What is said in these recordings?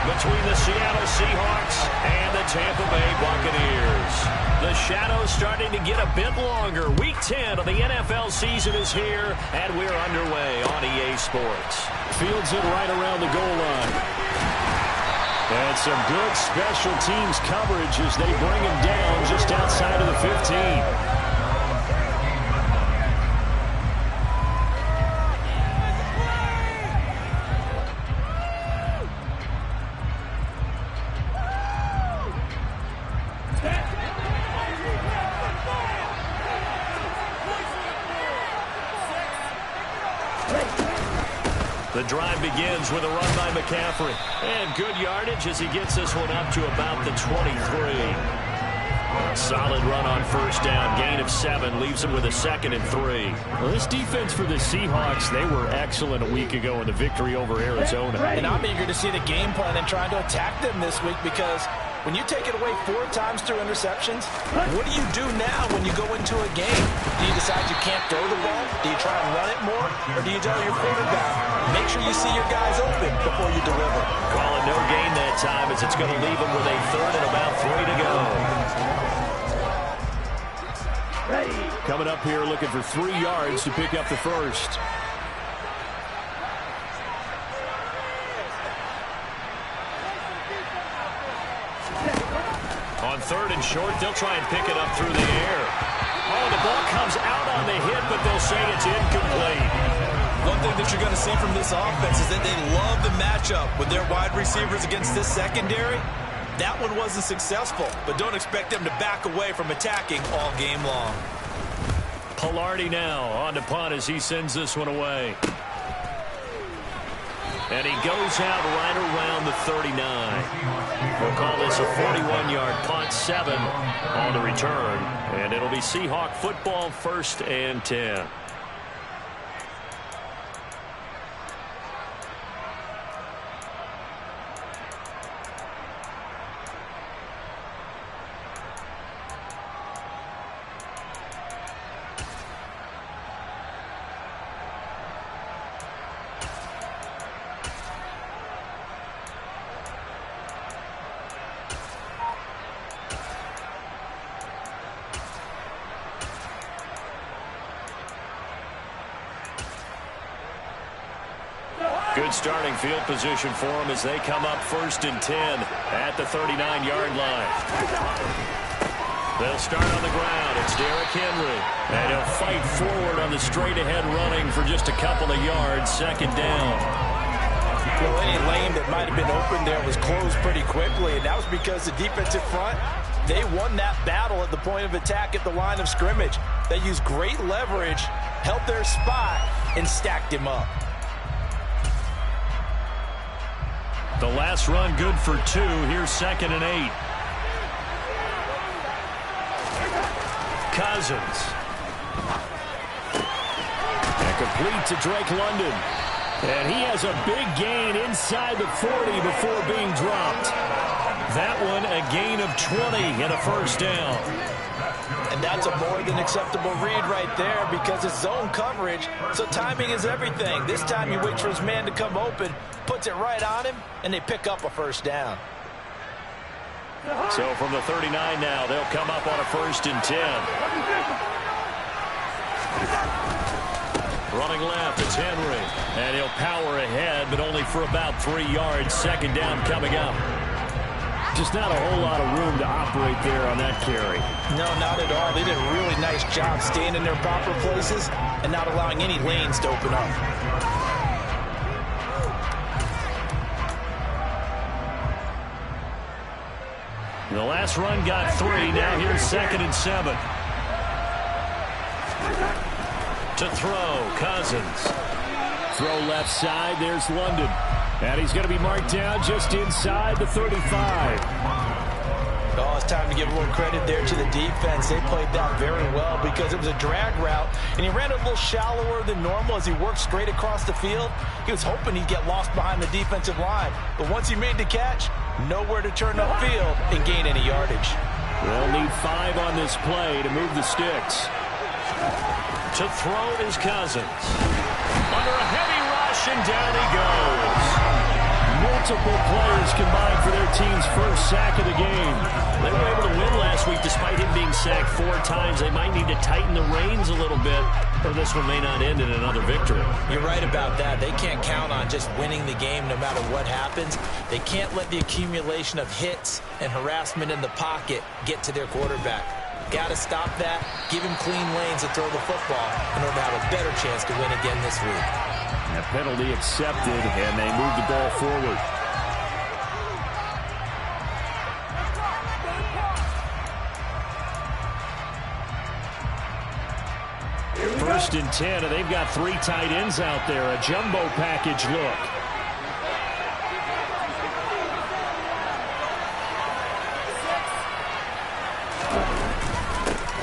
between the Seattle Seahawks and the Tampa Bay Buccaneers. The shadows starting to get a bit longer. Week 10 of the NFL season is here, and we're underway on EA Sports. Fields it right around the goal line. And some good special teams coverage as they bring him down just outside of the 15. The drive begins with a run by McCaffrey. And good yardage as he gets this one up to about the 23. Solid run on first down. Gain of 7 leaves him with a 2nd and 3. Well, this defense for the Seahawks, they were excellent a week ago in the victory over Arizona. And I'm eager to see the game plan and trying to attack them this week, because when you take it away 4 times through interceptions, what do you do now when you go into a game? Do you decide you can't throw the ball? Do you try and run it more? Or do you tell your quarterback, make sure you see your guys open before you deliver? Calling no gain that time as it's going to leave him with a 3rd and about 3 to go. Coming up here looking for 3 yards to pick up the first. On 3rd and short, they'll try and pick it up through the air. Oh, the ball comes out on the hit, but they'll say it's incomplete. One thing that you're going to see from this offense is that they love the matchup with their wide receivers against this secondary. That one wasn't successful, but don't expect them to back away from attacking all game long. Pilardi now on to punt as he sends this one away. And he goes out right around the 39. We'll call this a 41-yard punt, 7 on the return. And it'll be Seahawk football, 1st and 10. Good starting field position for them as they come up 1st and 10 at the 39-yard line. They'll start on the ground. It's Derrick Henry. And he'll fight forward on the straight-ahead running for just a couple of yards. 2nd down. Well, any lane that might have been open there was closed pretty quickly, and that was because the defensive front, they won that battle at the point of attack at the line of scrimmage. They used great leverage, held their spot, and stacked him up. The last run good for 2. Here's 2nd and 8. Cousins. And complete to Drake London. And he has a big gain inside the 40 before being dropped. That one a gain of 20 and a 1st down. And that's a more than acceptable read right there because it's zone coverage, so timing is everything. This time he waits for his man to come open, puts it right on him, and they pick up a 1st down. So from the 39 now, they'll come up on a 1st and 10. Running left, it's Henry. And he'll power ahead, but only for about 3 yards. 2nd down coming up. Just not a whole lot of room to operate there on that carry. No, not at all. They did a really nice job staying in their proper places and not allowing any lanes to open up. The last run got 3. Now here's 2nd and 7. To throw, Cousins. Throw left side, there's London. And he's going to be marked down just inside the 35. Oh, it's time to give a little credit there to the defense. They played that very well because it was a drag route, and he ran a little shallower than normal as he worked straight across the field. He was hoping he'd get lost behind the defensive line, but once he made the catch, nowhere to turn upfield and gain any yardage. They'll need 5 on this play to move the sticks. To throw is Cousins. Under a heavy rush, and down he goes. multiple players combined for their team's first sack of the game. They were able to win last week despite him being sacked 4 times. They might need to tighten the reins a little bit, or this one may not end in another victory. You're right about that. They can't count on just winning the game no matter what happens. They can't let the accumulation of hits and harassment in the pocket get to their quarterback. Got to stop that, give him clean lanes to throw the football in order to have a better chance to win again this week. A penalty accepted, and they move the ball forward. First and 10, and they've got 3 tight ends out there. A jumbo package look.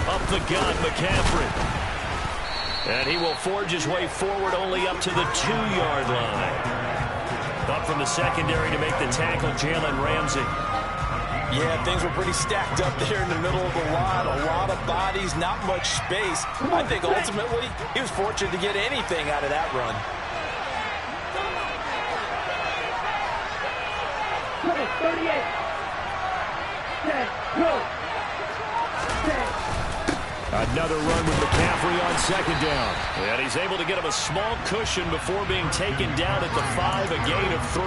Up the gun, McCaffrey. And he will forge his way forward only up to the 2-yard line. Up from the secondary to make the tackle, Jalen Ramsey. Yeah, things were pretty stacked up there in the middle of the line. A lot of bodies, not much space. I think ultimately he was fortunate to get anything out of that run. Another run with McCaffrey on second down. And he's able to get him a small cushion before being taken down at the 5, a gain of 3.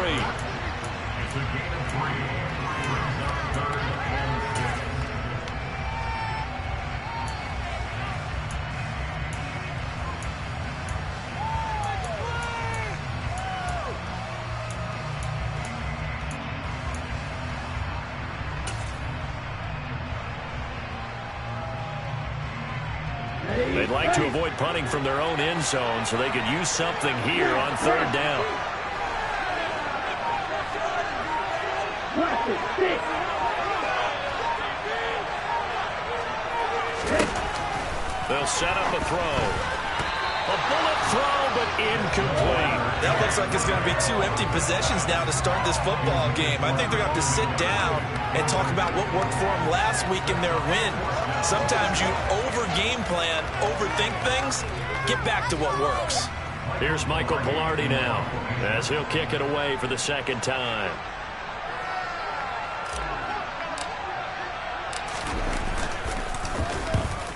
They'd like to avoid punting from their own end zone so they could use something here on 3rd down. They'll set up a throw. A bullet throw, but incomplete. That looks like it's going to be 2 empty possessions now to start this football game. I think they're going to have to sit down and talk about what worked for them last week in their win. Sometimes you over-game plan, overthink things, get back to what works. Here's Michael Pilardi now as he'll kick it away for the 2nd time.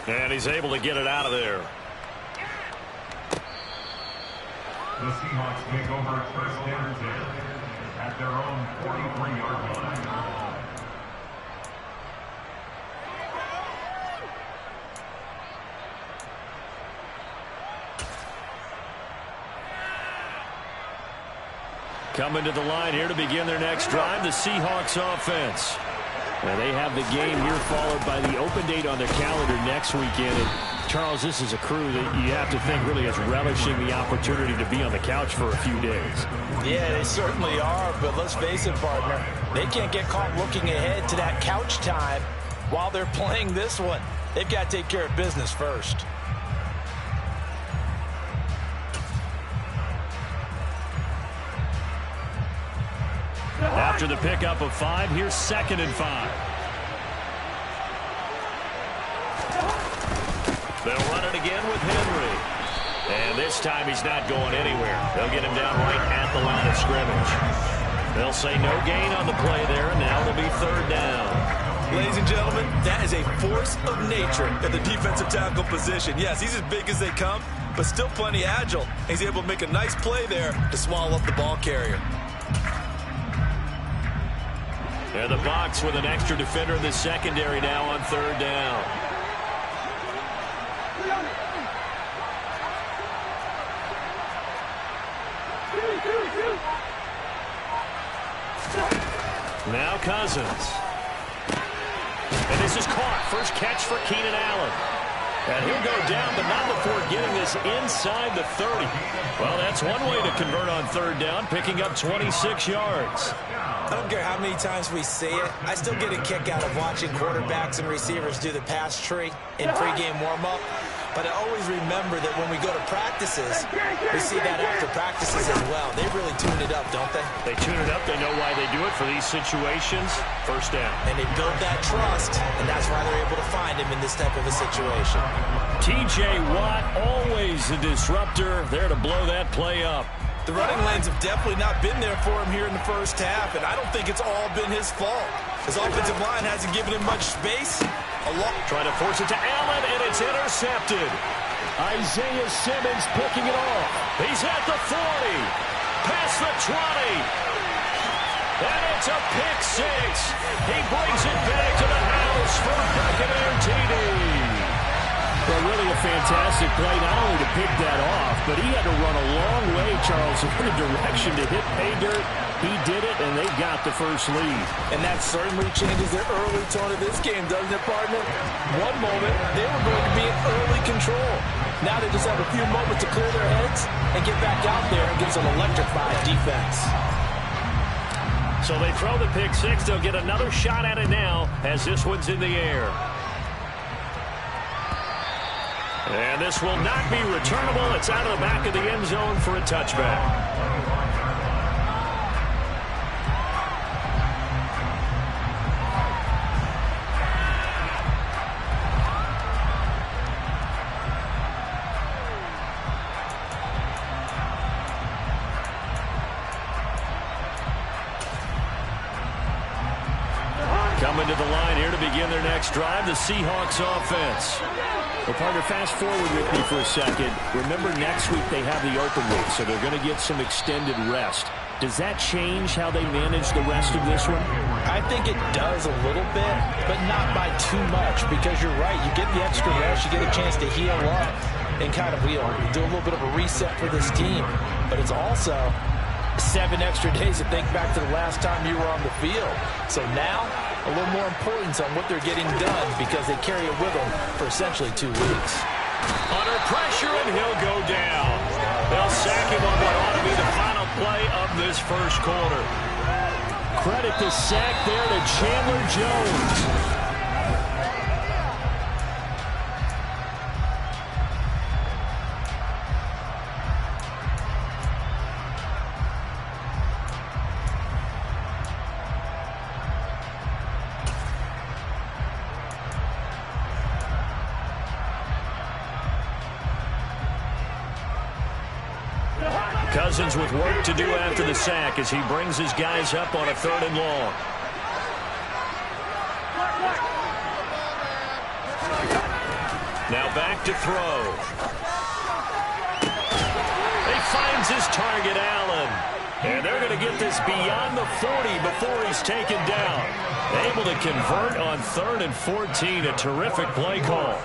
And he's able to get it out of there. The Seahawks take over first down 10 at their own 43-yard line. Coming to the line here to begin their next drive, the Seahawks offense. And they have the game here followed by the open date on their calendar next weekend. And Charles, this is a crew that you have to think really is relishing the opportunity to be on the couch for a few days. Yeah, they certainly are, but let's face it, partner. They can't get caught looking ahead to that couch time while they're playing this one. They've got to take care of business first. After the pickup of 5, here's 2nd and 5. They'll run it again with Henry. And this time he's not going anywhere. They'll get him down right at the line of scrimmage. They'll say no gain on the play there, and now it'll be 3rd down. Ladies and gentlemen, that is a force of nature at the defensive tackle position. Yes, he's as big as they come, but still plenty agile. He's able to make a nice play there to swallow up the ball carrier. And the box with an extra defender in the secondary now on 3rd down. Now Cousins. And this is caught. First catch for Keenan Allen. And he'll go down, but not before getting this inside the 30. Well, that's one way to convert on 3rd down, picking up 26 yards. I don't care how many times we say it, I still get a kick out of watching quarterbacks and receivers do the pass tree in pregame warm-up. But I always remember that when we go to practices, we see that after practices as well. They really tune it up, don't they? They tune it up. They know why they do it for these situations. First down. And they build that trust, and that's why they're able to find him in this type of a situation. T.J. Watt, always a disruptor, there to blow that play up. The running lanes have definitely not been there for him here in the first half, and I don't think it's all been his fault. His offensive line hasn't given him much space. Trying to force it to Allen, and it's intercepted. Isaiah Simmons picking it off. He's at the 40, past the 20, and it's a pick six. He brings it back to the house for a Buccaneer TD. Well, really a fantastic play, not only to pick that off, but he had to run a long way, Charles, in a direction to hit pay dirt. He did it, and they got the first lead. And that certainly changes the early tone of this game, doesn't it, partner? One moment, they were going to be in early control. Now they just have a few moments to clear their heads and get back out there against an electrified defense. So they throw the pick six. They'll get another shot at it now as this one's in the air. And this will not be returnable. It's out of the back of the end zone for a touchback. Coming to the line here to begin their next drive, the Seahawks offense. Well, partner, fast forward with me for a second. Remember, next week they have the open week, so they're going to get some extended rest. Does that change how they manage the rest of this one? I think it does a little bit, but not by too much, because you're right. You get the extra rest, you get a chance to heal up and kind of do a little bit of a reset for this team. But it's also 7 extra days to think back to the last time you were on the field. So now, a little more importance on what they're getting done because they carry it with them for essentially 2 weeks. Under pressure, and he'll go down. They'll sack him on what ought to be the final play of this first quarter. Credit the sack there to Chandler Jones. Cousins with work to do after the sack as he brings his guys up on a 3rd and long. Now back to throw. He finds his target, Allen. And they're going to get this beyond the 40 before he's taken down. Able to convert on 3rd and 14. A terrific play call.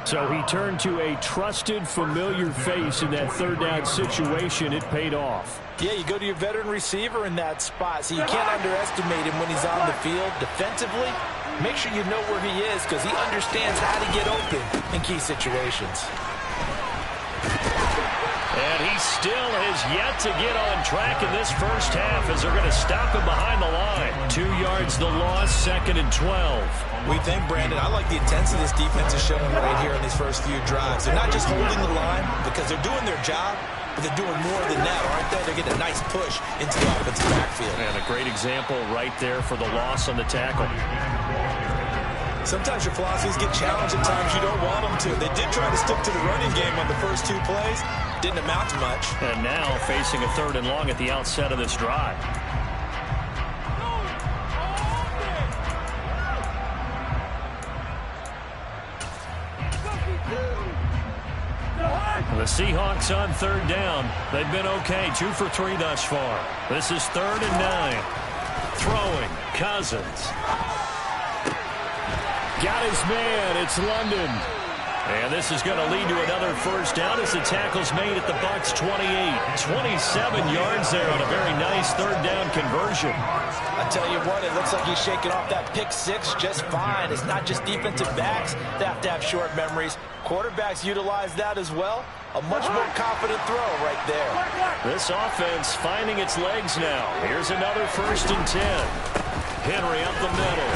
So he turned to a trusted, familiar face in that 3rd down situation. It paid off. Yeah, you go to your veteran receiver in that spot, so you can't underestimate him when he's on the field. Defensively, make sure you know where he is because he understands how to get open in key situations. And he still has yet to get on track in this first half as they're going to stop him behind the line. 2 yards the loss, 2nd and 12. We think, Brandon, I like the intensity this defense is showing right here in these first few drives. They're not just holding the line because they're doing their job, but they're doing more than that, aren't they? They're getting a nice push into the offensive backfield. And a great example right there for the loss on the tackle. Sometimes your philosophies get challenged at times you don't want them to. They did try to stick to the running game on the first 2 plays. Didn't amount to much. And now facing a 3rd and long at the outset of this drive. The Seahawks on 3rd down. They've been okay. 2 for 3 thus far. This is 3rd and 9. Throwing. Cousins. Got his man. It's London. And this is going to lead to another first down as the tackle's made at the Bucs 28. 27 yards there on a very nice 3rd down conversion. I tell you what, it looks like he's shaking off that pick six just fine. It's not just defensive backs that have to have short memories. Quarterbacks utilize that as well. A much more confident throw right there. This offense finding its legs now. Here's another 1st and 10. Henry up the middle.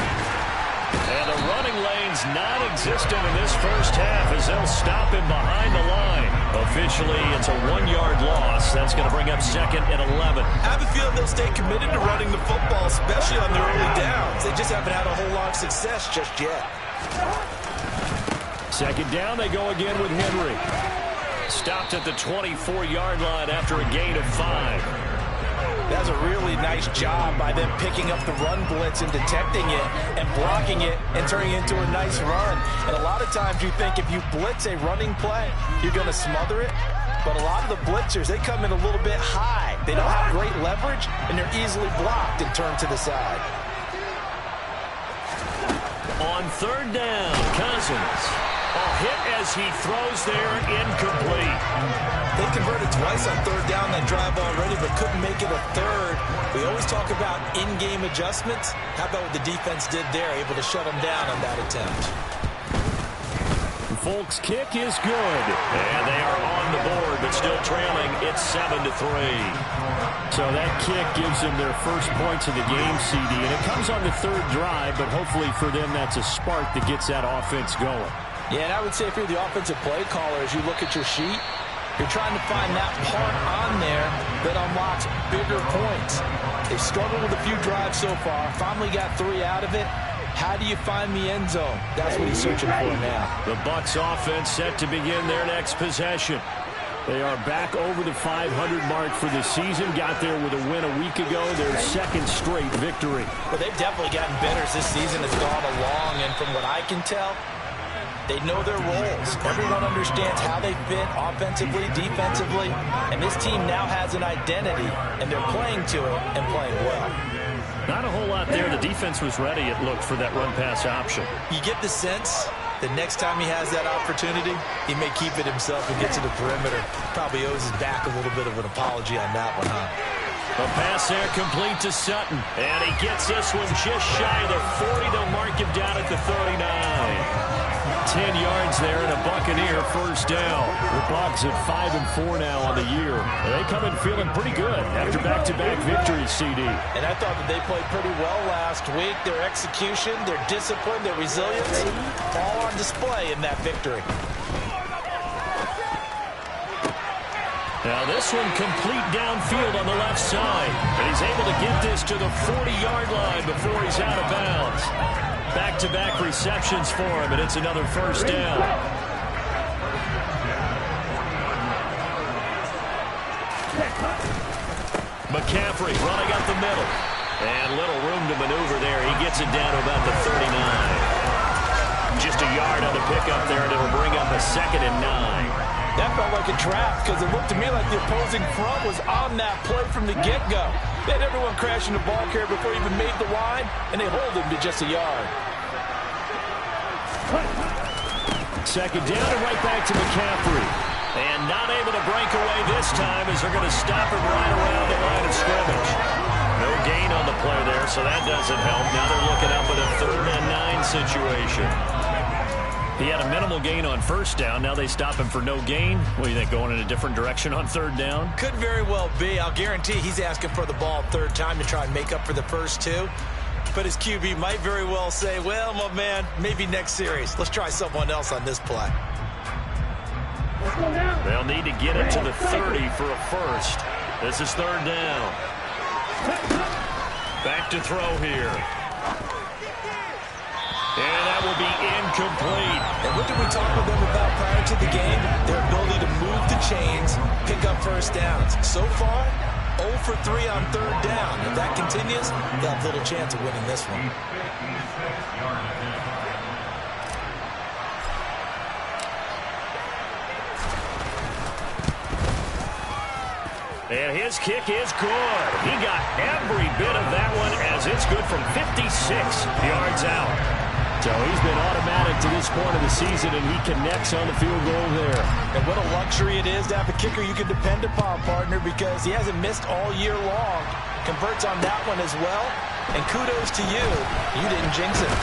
And the running lane's non-existent in this first half as they'll stop him behind the line. Officially, it's a 1-yard loss. That's going to bring up 2nd and 11. I have a feeling they'll stay committed to running the football, especially on their early downs. They just haven't had a whole lot of success just yet. 2nd down, they go again with Henry. stopped at the 24-yard line after a gain of 5. That's a really nice job by them picking up the run blitz and detecting it and blocking it and turning it into a nice run. And a lot of times you think if you blitz a running play, you're going to smother it. But a lot of the blitzers, they come in a little bit high. They don't have great leverage, and they're easily blocked and turned to the side. On third down, Cousins. A hit as he throws there, incomplete. They converted twice on third down that drive already, but couldn't make it a third. We always talk about in-game adjustments. How about what the defense did there, able to shut them down on that attempt? Folk's kick is good. And they are on the board, but still trailing. It's 7-3. So that kick gives them their first points of the game, CD. And it comes on the third drive, but hopefully for them that's a spark that gets that offense going. Yeah, and I would say if you're the offensive play caller, as you look at your sheet, you're trying to find that part on there that unlocks bigger points. They've struggled with a few drives so far. Finally got 3 out of it. How do you find the end zone? That's what he's searching for now. The Bucs offense set to begin their next possession. They are back over the 500 mark for the season. Got there with a win a week ago. Their second straight victory. Well, they've definitely gotten better as this season has gone along. And from what I can tell, they know their roles. Everyone understands how they fit offensively, defensively. And this team now has an identity, and they're playing to it and playing well. Not a whole lot there. The defense was ready, it looked, for that run-pass option. You get the sense that next time he has that opportunity, he may keep it himself and get to the perimeter. Probably owes his back a little bit of an apology on that one, huh? A pass there complete to Sutton. And he gets this one just shy of the 40. They'll mark him down at the 39. 10 yards there and a Buccaneer first down. The Bucs at 5-4 now on the year. They come in feeling pretty good after back-to-back victories, CD. And I thought that they played pretty well last week. Their execution, their discipline, their resilience, all on display in that victory. Now this one complete downfield on the left side. And he's able to get this to the 40-yard line before he's out of bounds. Back-to-back receptions for him, and it's another first down. McCaffrey running up the middle. And little room to maneuver there. He gets it down to about the 39. Just a yard on the pickup there, and it'll bring up a 2nd and 9. That felt like a trap because it looked to me like the opposing front was on that play from the get-go. They had everyone crashing the ball carrier before he even made the line, and they hold him to just a yard. Second down and right back to McCaffrey. And not able to break away this time as they're going to stop him right around the line of scrimmage. No gain on the play there, so that doesn't help. Now they're looking up at a 3rd and 9 situation. He had a minimal gain on first down. Now they stop him for no gain. What do you think, going in a different direction on 3rd down? Could very well be. I'll guarantee he's asking for the ball 3rd time to try and make up for the first 2. But his QB might very well say, well, my man, maybe next series. Let's try someone else on this play. They'll need to get it to the 30 for a first. This is 3rd down. Back to throw here. And that will be incomplete. And what did we talk with them about prior to the game? Their ability to move the chains, pick up first downs. So far, 0 for 3 on 3rd down. If that continues, they'll have little chance of winning this one. And his kick is good. He got every bit of that one as it's good from 56 yards out. So he's been automatic to this point of the season, and he connects on the field goal there. And what a luxury it is to have a kicker you can depend upon, partner, because he hasn't missed all year long. Converts on that one as well. And kudos to you. You didn't jinx it.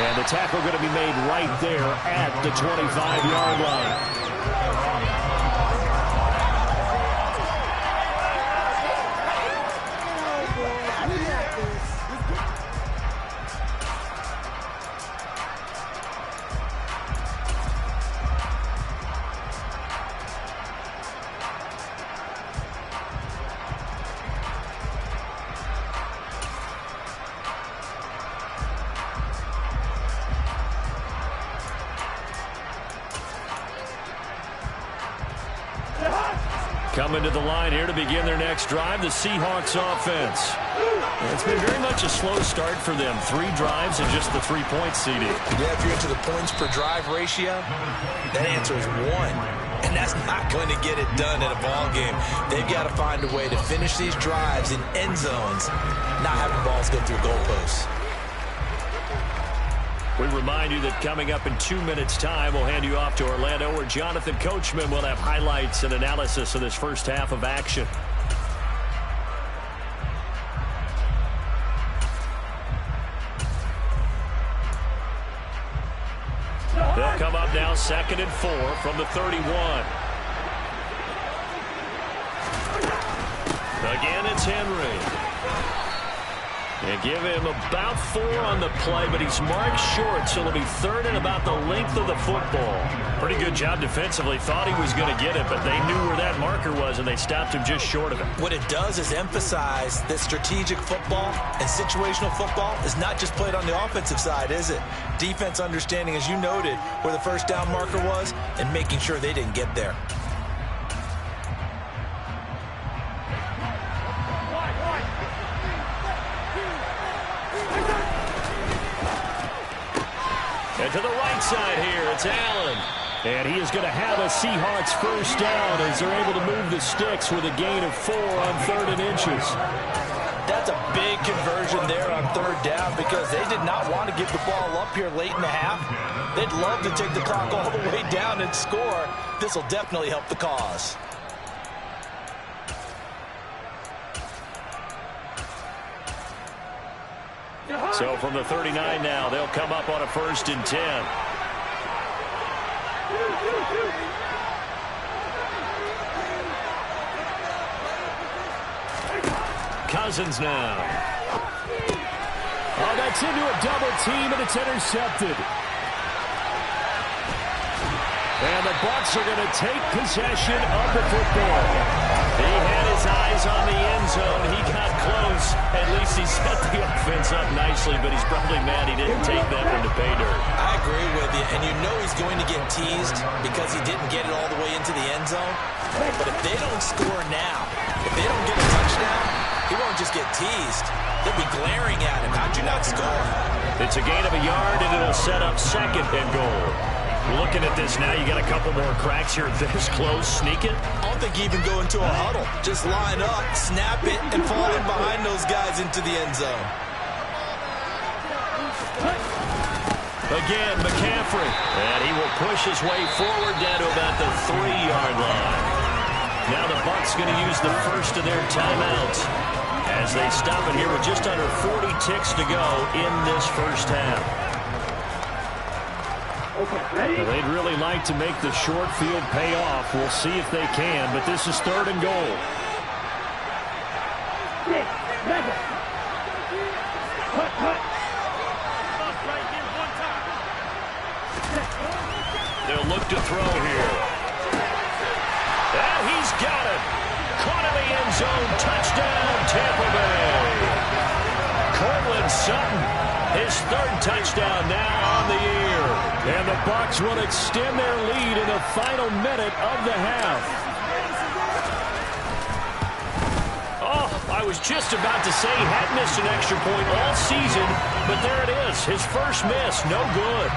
And the tackle going to be made right there at the 25-yard line. Coming to the line here to begin their next drive, the Seahawks offense. It's been very much a slow start for them. 3 drives and just the 3 points, CD. Yeah, if you're into the points per drive ratio, that answer is 1. And that's not going to get it done in a ball game. They've got to find a way to finish these drives in end zones, not having balls go through goalposts. We remind you that coming up in 2 minutes' time, we'll hand you off to Orlando, where Jonathan Coachman will have highlights and analysis of this first half of action. They'll come up now 2nd and 4 from the 31. Again, it's Henry. And give him about 4 on the play, but he's marked short, so it'll be 3rd and about the length of the football. Pretty good job defensively. Thought he was going to get it, but they knew where that marker was, and they stopped him just short of it. What it does is emphasize that strategic football and situational football is not just played on the offensive side, is it? Defense understanding, as you noted, where the first down marker was and making sure they didn't get there. And to the right side here, it's Allen. And he is going to have a Seahawks first down as they're able to move the sticks with a gain of 4 on 3rd and inches. That's a big conversion there on 3rd down because they did not want to give the ball up here late in the half. They'd love to take the clock all the way down and score. This will definitely help the cause. So from the 39 now, they'll come up on a 1st and 10. Cousins now. Oh, that's into a double team, and it's intercepted. And the Bucs are going to take possession of the football. He had his eyes on the end zone. He got close. At least he set the offense up nicely, but he's probably mad he didn't take that one to pay dirt. I agree with you, and you know he's going to get teased because he didn't get it all the way into the end zone. But if they don't score now, if they don't get a touchdown, he won't just get teased. They'll be glaring at him. How'd you not score? It's a gain of a yard, and it'll set up 2nd and goal. Looking at this now, you got a couple more cracks here this close. Sneak it? I don't think you even go into a huddle. Just line up, snap it, and fall in behind those guys into the end zone. Again, McCaffrey. And he will push his way forward down to about the 3-yard line. Now the Bucs going to use the first of their timeouts as they stop it here with just under 40 ticks to go in this first half. They'd really like to make the short field pay off. We'll see if they can, but this is 3rd and goal. They'll look to throw here. And he's got it. Caught in the end zone. Touchdown, Tampa Bay. Cortland Sutton, his 3rd touchdown now on the year. And the Bucs will extend their lead in the final minute of the half. Oh, I was just about to say he had missed an extra point all season, but there it is. His first miss, no good.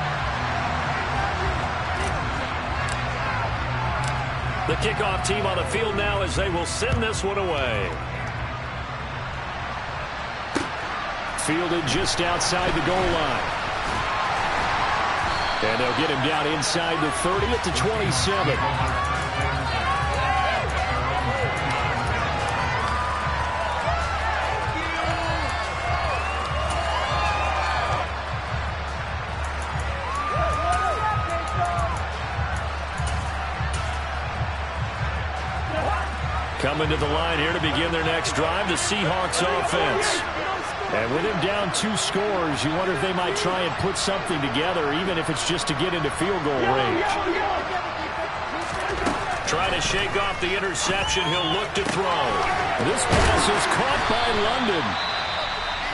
The kickoff team on the field now as they will send this one away. Fielded just outside the goal line. And they'll get him down inside the 30 at the 27. Coming to the line here to begin their next drive, the Seahawks offense. And with him down 2 scores, you wonder if they might try and put something together, even if it's just to get into field goal range. Trying to shake off the interception, he'll look to throw. This pass is caught by London.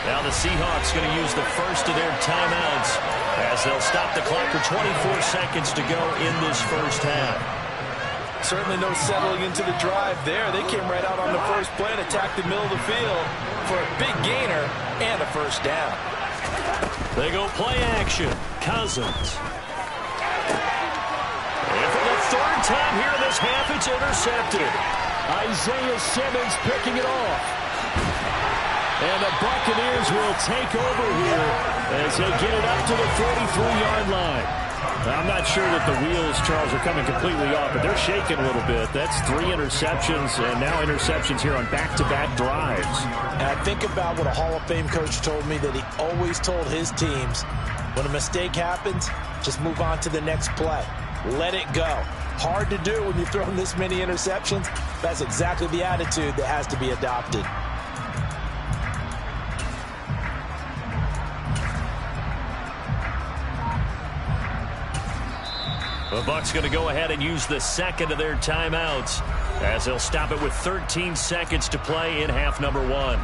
Now the Seahawks going to use the first of their timeouts as they'll stop the clock for 24 seconds to go in this first half. Certainly no settling into the drive there. They came right out on the first play and attacked the middle of the field for a big gainer and a first down. They go play action. Cousins. And for the third time here in this half, it's intercepted. Isaiah Simmons picking it off. And the Buccaneers will take over here as they get it up to the 43-yard line. I'm not sure that the wheels, Charles, are coming completely off, but they're shaking a little bit. That's 3 interceptions, and now interceptions here on back-to-back drives. And I think about what a Hall of Fame coach told me, that he always told his teams, when a mistake happens, just move on to the next play. Let it go. Hard to do when you've thrown this many interceptions. That's exactly the attitude that has to be adopted. The Bucs going to go ahead and use the second of their timeouts as they'll stop it with 13 seconds to play in half number 1.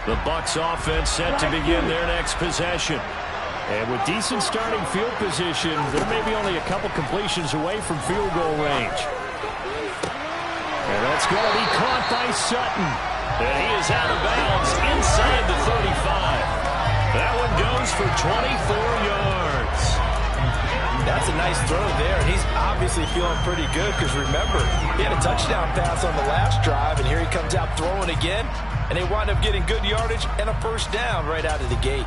The Bucs offense set to begin their next possession. And with decent starting field position, they're maybe only a couple completions away from field goal range. And that's going to be caught by Sutton. And he is out of bounds inside the 35. That one goes for 24 yards. That's a nice throw there. He's obviously feeling pretty good because, remember, he had a touchdown pass on the last drive, and here he comes out throwing again. And they wind up getting good yardage and a first down right out of the gate.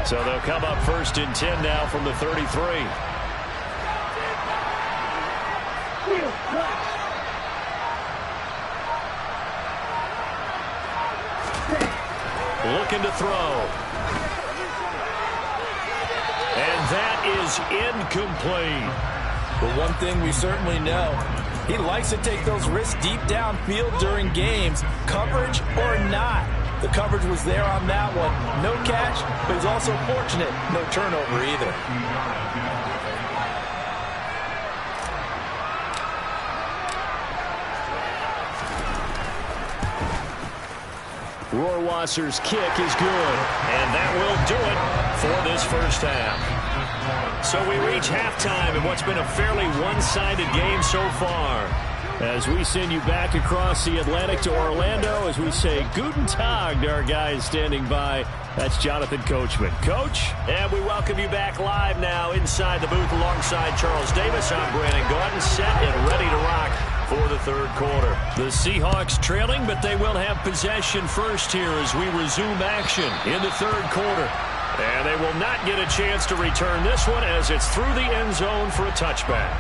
So they'll come up 1st and 10 now from the 33. Looking to throw. And that is incomplete. But one thing we certainly know, he likes to take those risks deep downfield during games, coverage or not. The coverage was there on that one. No catch, but he's also fortunate. No turnover either. Rohrwasser's kick is good, and that will do it for this first half. So we reach halftime in what's been a fairly one-sided game so far. As we send you back across the Atlantic to Orlando, as we say Guten Tag to our guys standing by. That's Jonathan Coachman. Coach? And we welcome you back live now inside the booth alongside Charles Davis. I'm Brandon Gordon, set and ready to rock for the third quarter. The Seahawks trailing, but they will have possession first here as we resume action in the third quarter. And they will not get a chance to return this one as it's through the end zone for a touchback.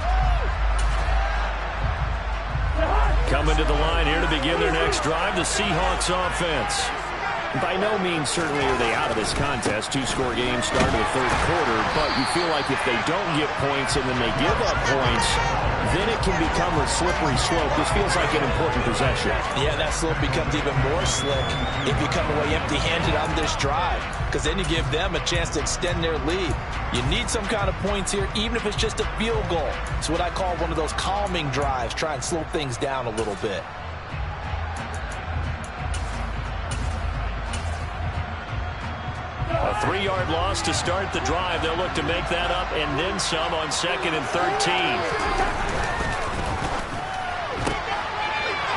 Coming to the line here to begin their next drive, the Seahawks offense. By no means certainly are they out of this contest. 2-score game start of the third quarter, but you feel like if they don't get points and then they give up points, then it can become a slippery slope. This feels like an important possession. Yeah, that slope becomes even more slick if you come away empty-handed on this drive, because then you give them a chance to extend their lead. You need some kind of points here, even if it's just a field goal. It's what I call one of those calming drives. Try and slow things down a little bit. A 3-yard loss to start the drive. They'll look to make that up and then some on 2nd and 13.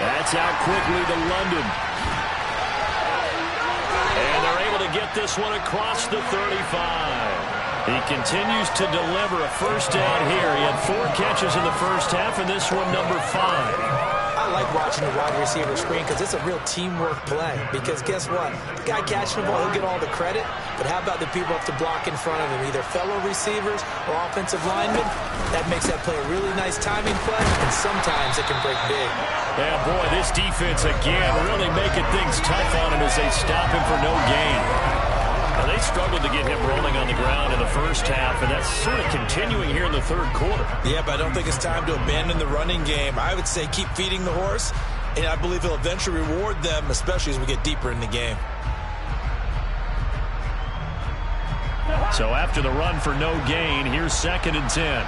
That's out quickly to London. And they're able to get this one across the 35. He continues to deliver a first down here. He had 4 catches in the first half, and this one number 5. I like watching the wide receiver screen because it's a real teamwork play. Because guess what? The guy catching the ball, he'll get all the credit. But how about the people have to block in front of him, either fellow receivers or offensive linemen? That makes that play a really nice timing play, and sometimes it can break big. Yeah, boy, this defense again really making things tough on him as they stop him for no gain. Now, they struggled to get him rolling on the ground in the first half, and that's sort of continuing here in the third quarter. Yeah, but I don't think it's time to abandon the running game. I would say keep feeding the horse And I believe he'll eventually reward them, especially as we get deeper in the game. So after the run for no gain, here's 2nd and 10.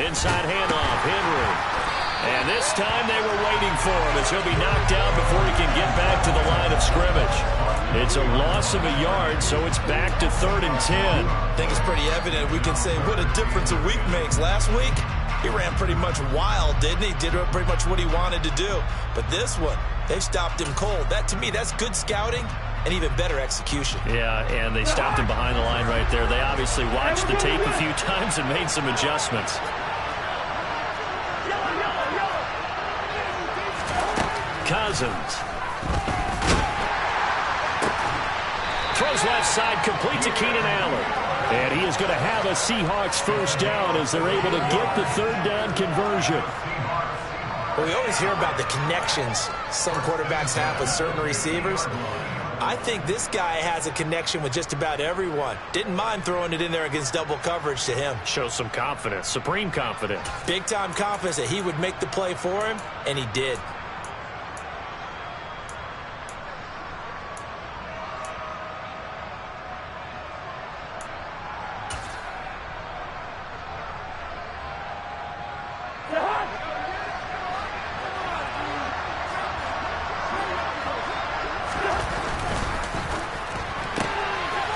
Inside handoff, Henry. And this time they were waiting for him as he'll be knocked down before he can get back to the line of scrimmage. It's a loss of a yard, so it's back to 3rd and 10. I think it's pretty evident. We can say what a difference a week makes. Last week, he ran pretty much wild, didn't he? Did pretty much what he wanted to do. But this one, they stopped him cold. That, to me, that's good scouting and even better execution. Yeah, and they stopped him behind the line right there. They obviously watched the tape a few times and made some adjustments. Cousins. Throws left side, complete to Keenan Allen. And he is going to have a Seahawks first down as they're able to get the 3rd down conversion. Well, we always hear about the connections some quarterbacks have with certain receivers. I think this guy has a connection with just about everyone. Didn't mind throwing it in there against double coverage to him. Shows some confidence, supreme confidence. Big-time confidence that he would make the play for him, and he did.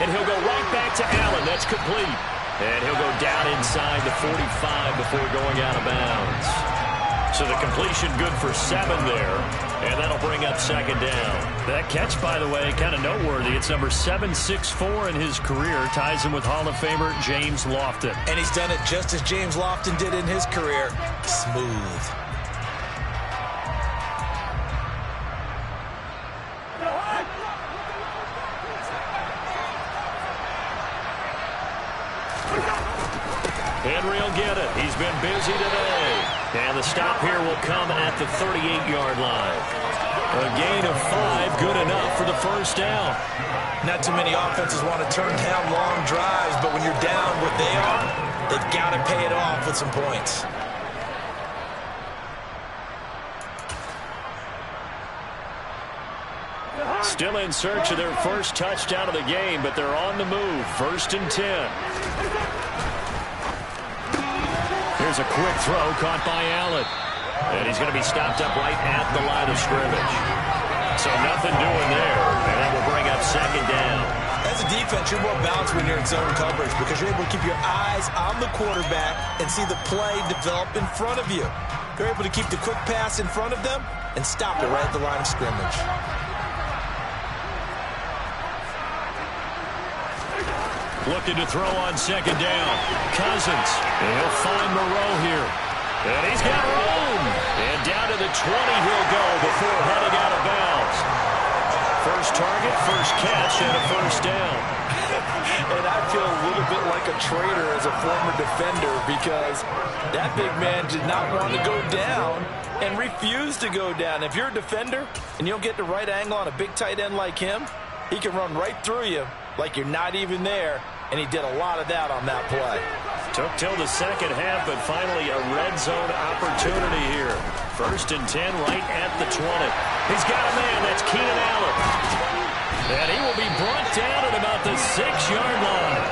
And he'll go right back to Allen. That's complete. And he'll go down inside the 45 before going out of bounds. So the completion good for 7 there. And that'll bring up 2nd down. That catch, by the way, kind of noteworthy. It's number 764 in his career. Ties him with Hall of Famer James Lofton. And he's done it just as James Lofton did in his career. Smooth. Henry will get it. He's been busy today. And the stop here will come at the 38-yard line. A gain of 5, good enough for the first down. Not too many offenses want to turn down long drives, but when you're down what they are, they've got to pay it off with some points. Still in search of their first touchdown of the game, but they're on the move. 1st and 10. Here's a quick throw caught by Allen. And he's going to be stopped up right at the line of scrimmage. So nothing doing there. And that will bring up 2nd down. As a defense, you're more balanced when you're in zone coverage because you're able to keep your eyes on the quarterback and see the play develop in front of you. You're able to keep the quick pass in front of them and stop it right at the line of scrimmage. Looking to throw on 2nd down. Cousins. And he'll find Moreau here. And he's got room. And down to the 20 he'll go before heading out of bounds. First target, first catch, and a first down. And I feel a little bit like a traitor as a former defender because that big man did not want to go down and refused to go down. If you're a defender and you don't get the right angle on a big tight end like him, he can run right through you like you're not even there, and he did a lot of that on that play. Took till the second half, but finally a red zone opportunity here. 1st and 10 right at the 20. He's got a man. That's Keenan Allen. And he will be brought down at about the 6-yard line.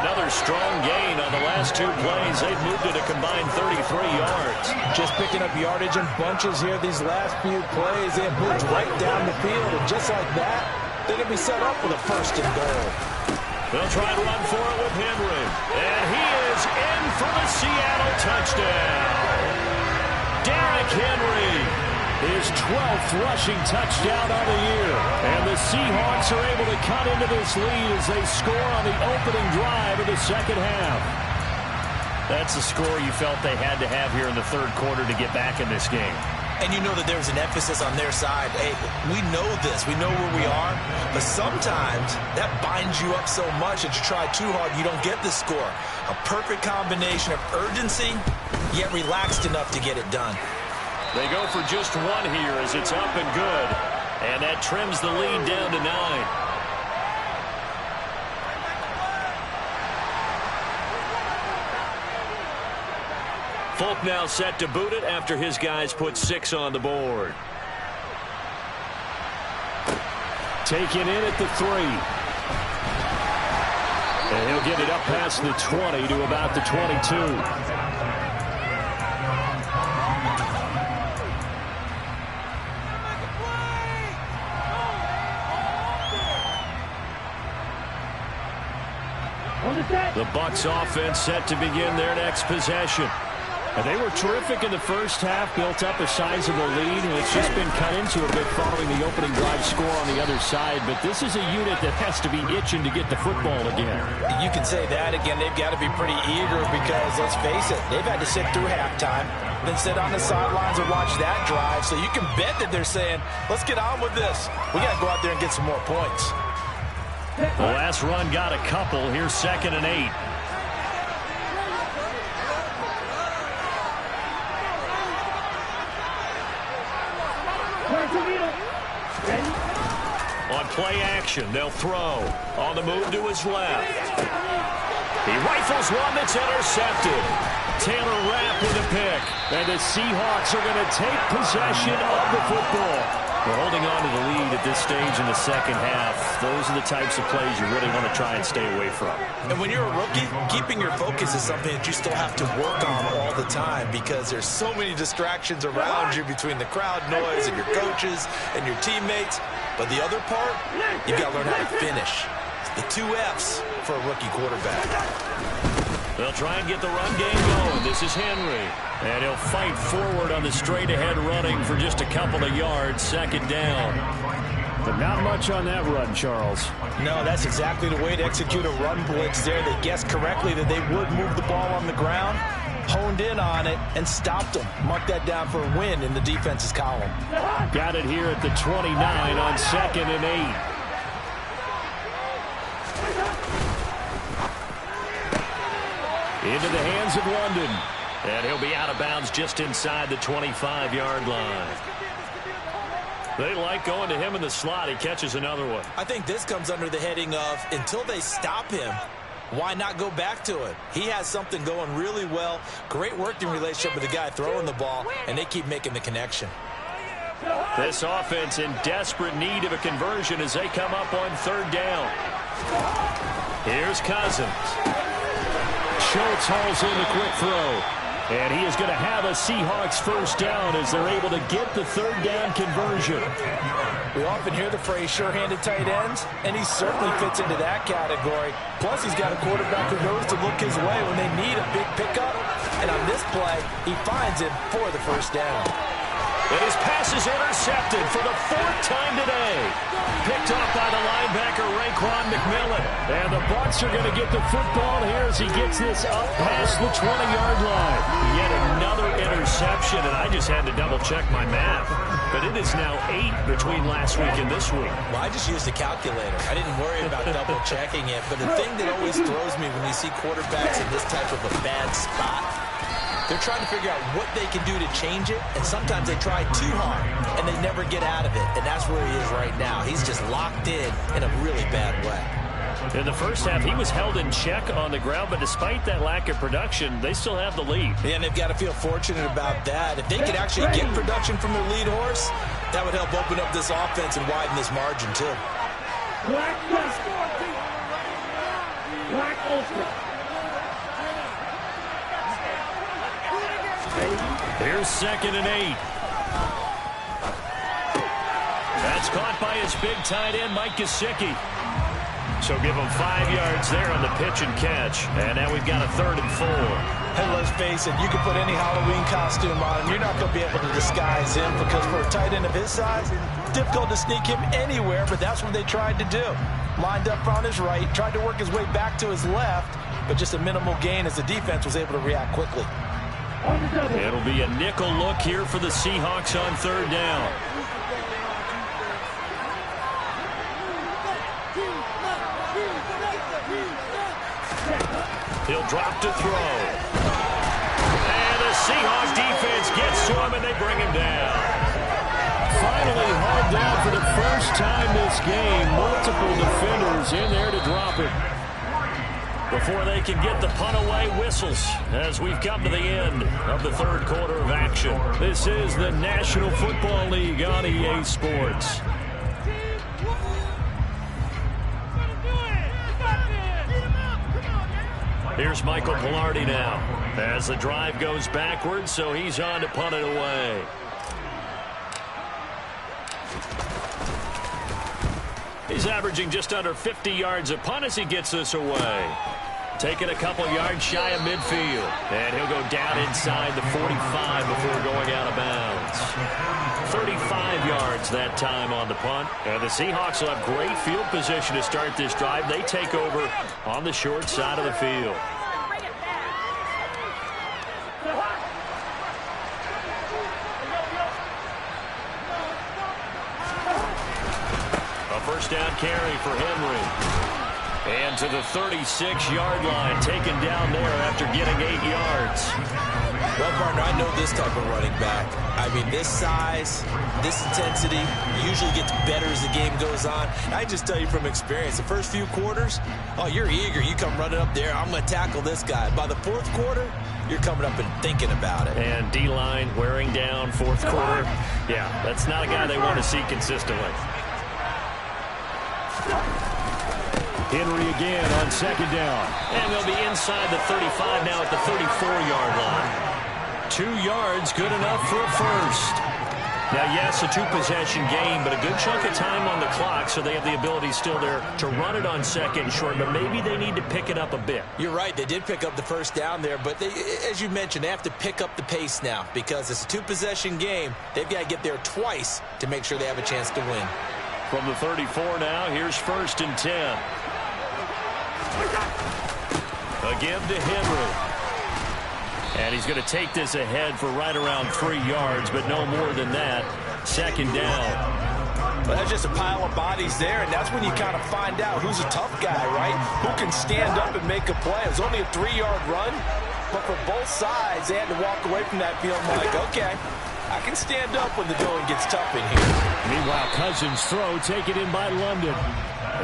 Another strong gain on the last 2 plays. They've moved it a combined 33 yards. Just picking up yardage in bunches here these last few plays. They have moved right down the field, and just like that, they're going to be set up with a 1st and goal. They'll try and run for it with Henry. And he is in for the Seattle touchdown. Derrick Henry, his 12th rushing touchdown of the year. And the Seahawks are able to cut into this lead as they score on the opening drive of the second half. That's the score you felt they had to have here in the 3rd quarter to get back in this game. And you know that there's an emphasis on their side. Hey, we know this. We know where we are. But sometimes that binds you up so much that you try too hard, you don't get the score. A perfect combination of urgency, yet relaxed enough to get it done. They go for just 1 here as it's up and good. And that trims the lead down to 9. Folk now set to boot it after his guys put 6 on the board. Taken in at the 3. And he'll get it up past the 20 to about the 22. The Bucs offense set to begin their next possession. And they were terrific in the first half, built up a sizable lead, and it's just been cut into a bit following the opening drive score on the other side. But this is a unit that has to be itching to get the football again. You can say that again. They've got to be pretty eager because, let's face it, they've had to sit through halftime, then sit on the sidelines and watch that drive. So you can bet that they're saying, let's get on with this. We got to go out there and get some more points. The last run got a couple. Here's 2nd and 8. On play action, they'll throw. On the move to his left. He rifles one that's intercepted. Taylor Rapp with a pick. And the Seahawks are going to take possession of the football. We're holding on to the lead at this stage in the second half. Those are the types of plays you really want to try and stay away from. And when you're a rookie, keeping your focus is something that you still have to work on all the time because there's so many distractions around you between the crowd noise and your coaches and your teammates. But the other part, you've got to learn how to finish. It's the 2 F's for a rookie quarterback. They'll try and get the run game going. This is Henry. And he'll fight forward on the straight-ahead running for just a couple of yards. 2nd down. But not much on that run, Charles. No, that's exactly the way to execute a run blitz there. They guessed correctly that they would move the ball on the ground, honed in on it, and stopped them. Mark that down for a win in the defense's column. Got it here at the 29 on 2nd and 8. Into the hands of London. And he'll be out of bounds just inside the 25-yard line. They like going to him in the slot. He catches another one. I think this comes under the heading of until they stop him, why not go back to it? He has something going really well. Great working relationship with the guy throwing the ball, and they keep making the connection. This offense in desperate need of a conversion as they come up on 3rd down. Here's Cousins. Schultz hauls in the quick throw. And he is going to have a Seahawks 1st down as they're able to get the 3rd down conversion. We often hear the phrase sure-handed tight ends, and he certainly fits into that category. Plus, he's got a quarterback who knows to look his way when they need a big pickup. And on this play, he finds him for the 1st down. And his pass is intercepted for the 4th time today. Picked off by the linebacker, Raekwon McMillan. And the Bucs are going to get the football here as he gets this up past the 20-yard line. Yet another interception, and I just had to double-check my math. But it is now 8 between last week and this week. Well, I just used a calculator. I didn't worry about double-checking it. But the thing that always throws me when you see quarterbacks in this type of a bad spot, they're trying to figure out what they can do to change it, and sometimes they try too hard, and they never get out of it, and that's where he is right now. He's just locked in a really bad way. In the first half, he was held in check on the ground, but despite that lack of production, they still have the lead. Yeah, and they've got to feel fortunate about that. If they could actually get production from their lead horse, that would help open up this offense and widen this margin, too. Black Ultra. Here's 2nd and 8. That's caught by his big tight end, Mike Gesicki. So give him 5 yards there on the pitch and catch. And now we've got a 3rd and 4. And let's face it, you can put any Halloween costume on him. You're not going to be able to disguise him because for a tight end of his size, difficult to sneak him anywhere, but that's what they tried to do. Lined up on his right, tried to work his way back to his left, but just a minimal gain as the defense was able to react quickly. It'll be a nickel look here for the Seahawks on 3rd down. He'll drop to throw. And the Seahawks defense gets to him and they bring him down. Finally hauled down for the first time this game. Multiple defenders in there to drop it. before they can get the punt away. Whistles as we've come to the end of the third quarter of action. This is the National Football League on EA Sports. Here's Michael Pilardi now as the drive goes backwards, so he's on to punt it away. He's averaging just under 50 yards a punt as he gets this away. Taking a couple yards shy of midfield. And he'll go down inside the 45 before going out of bounds. 35 yards that time on the punt. And the Seahawks will have great field position to start this drive. They take over on the short side of the field. First down carry for Henry. And to the 36-yard line, taken down there after getting 8 yards. Well, partner, I know this type of running back. I mean, this size, this intensity usually gets better as the game goes on. I just tell you from experience, the first few quarters, oh, you're eager. You come running up there, I'm going to tackle this guy. By the fourth quarter, you're coming up and thinking about it. And D-line wearing down fourth quarter. Yeah, that's not a guy they want to see consistently. Henry again on second down. And they'll be inside the 35 now at the 34-yard line. 2 yards, good enough for a first. Now, yes, a two-possession game, but a good chunk of time on the clock, so they have the ability still there to run it on second and short, but maybe they need to pick it up a bit. You're right. They did pick up the first down there, but as you mentioned, they have to pick up the pace now because it's a two-possession game. They've got to get there twice to make sure they have a chance to win. From the 34 now, here's 1st and 10. A give to Henry. And he's going to take this ahead for right around 3 yards, but no more than that. Second down. Well, that's just a pile of bodies there, and that's when you kind of find out who's a tough guy, right? Who can stand up and make a play. It was only a 3-yard run, but for both sides, they had to walk away from that field like, okay, I can stand up when the going gets tough in here. Meanwhile, Cousins' throw taken in by London.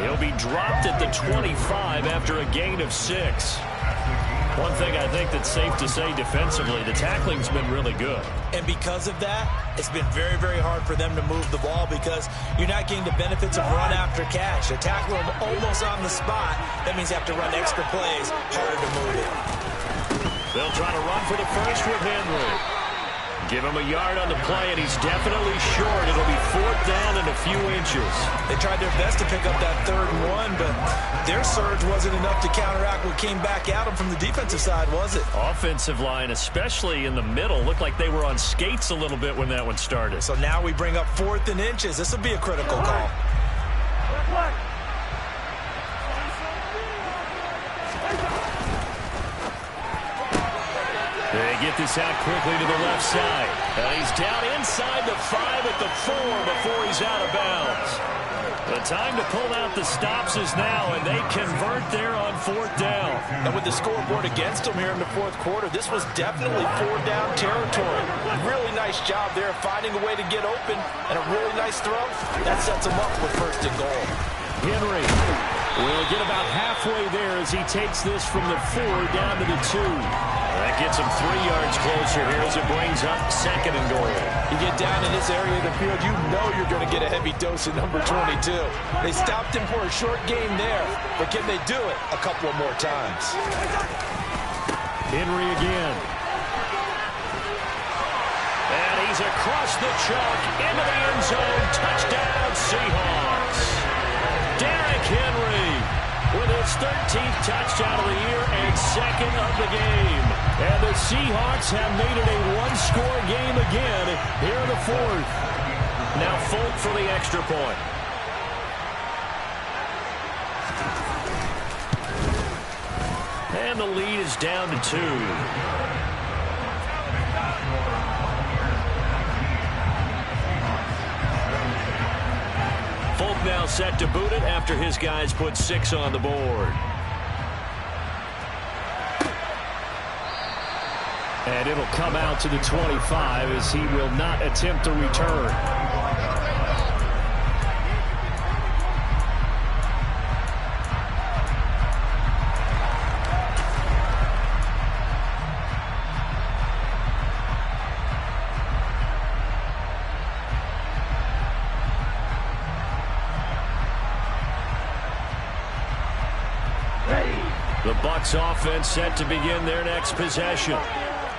He'll be dropped at the 25 after a gain of 6. One thing I think that's safe to say defensively, the tackling's been really good. And because of that, it's been very, very hard for them to move the ball because you're not getting the benefits of run after catch. They're tackling them almost on the spot. That means they have to run extra plays, harder to move it. They'll try to run for the first with Henry. Give him a yard on the play, and he's definitely short. It'll be 4th down and a few inches. They tried their best to pick up that 3rd and 1, but their surge wasn't enough to counteract what came back at them from the defensive side, was it? Offensive line, especially in the middle, looked like they were on skates a little bit when that one started. So now we bring up 4th and inches. This will be a critical call. They get this out quickly to the left side. And he's down inside the 5 at the 4 before he's out of bounds. The time to pull out the stops is now, and they convert there on 4th down. And with the scoreboard against them here in the 4th quarter, this was definitely 4-down territory. Really nice job there finding a way to get open, and a really nice throw. That sets them up with 1st and goal. Henry will get about halfway there as he takes this from the 4 down to the 2. That gets him 3 yards closer here as it brings up 2nd and goal. You get down in this area of the field, you know you're going to get a heavy dose of number 22. They stopped him for a short game there, but can they do it a couple of more times? Henry again. And he's across the chalk into the end zone. Touchdown, Seahawks. Derrick Henry with his 13th touchdown of the year and 2nd of the game. And the Seahawks have made it a one-score game again here in the 4th. Now Folk for the extra point. And the lead is down to 2. Folk now set to boot it after his guys put 6 on the board. And it'll come out to the 25 as he will not attempt to return. The Bucs offense set to begin their next possession.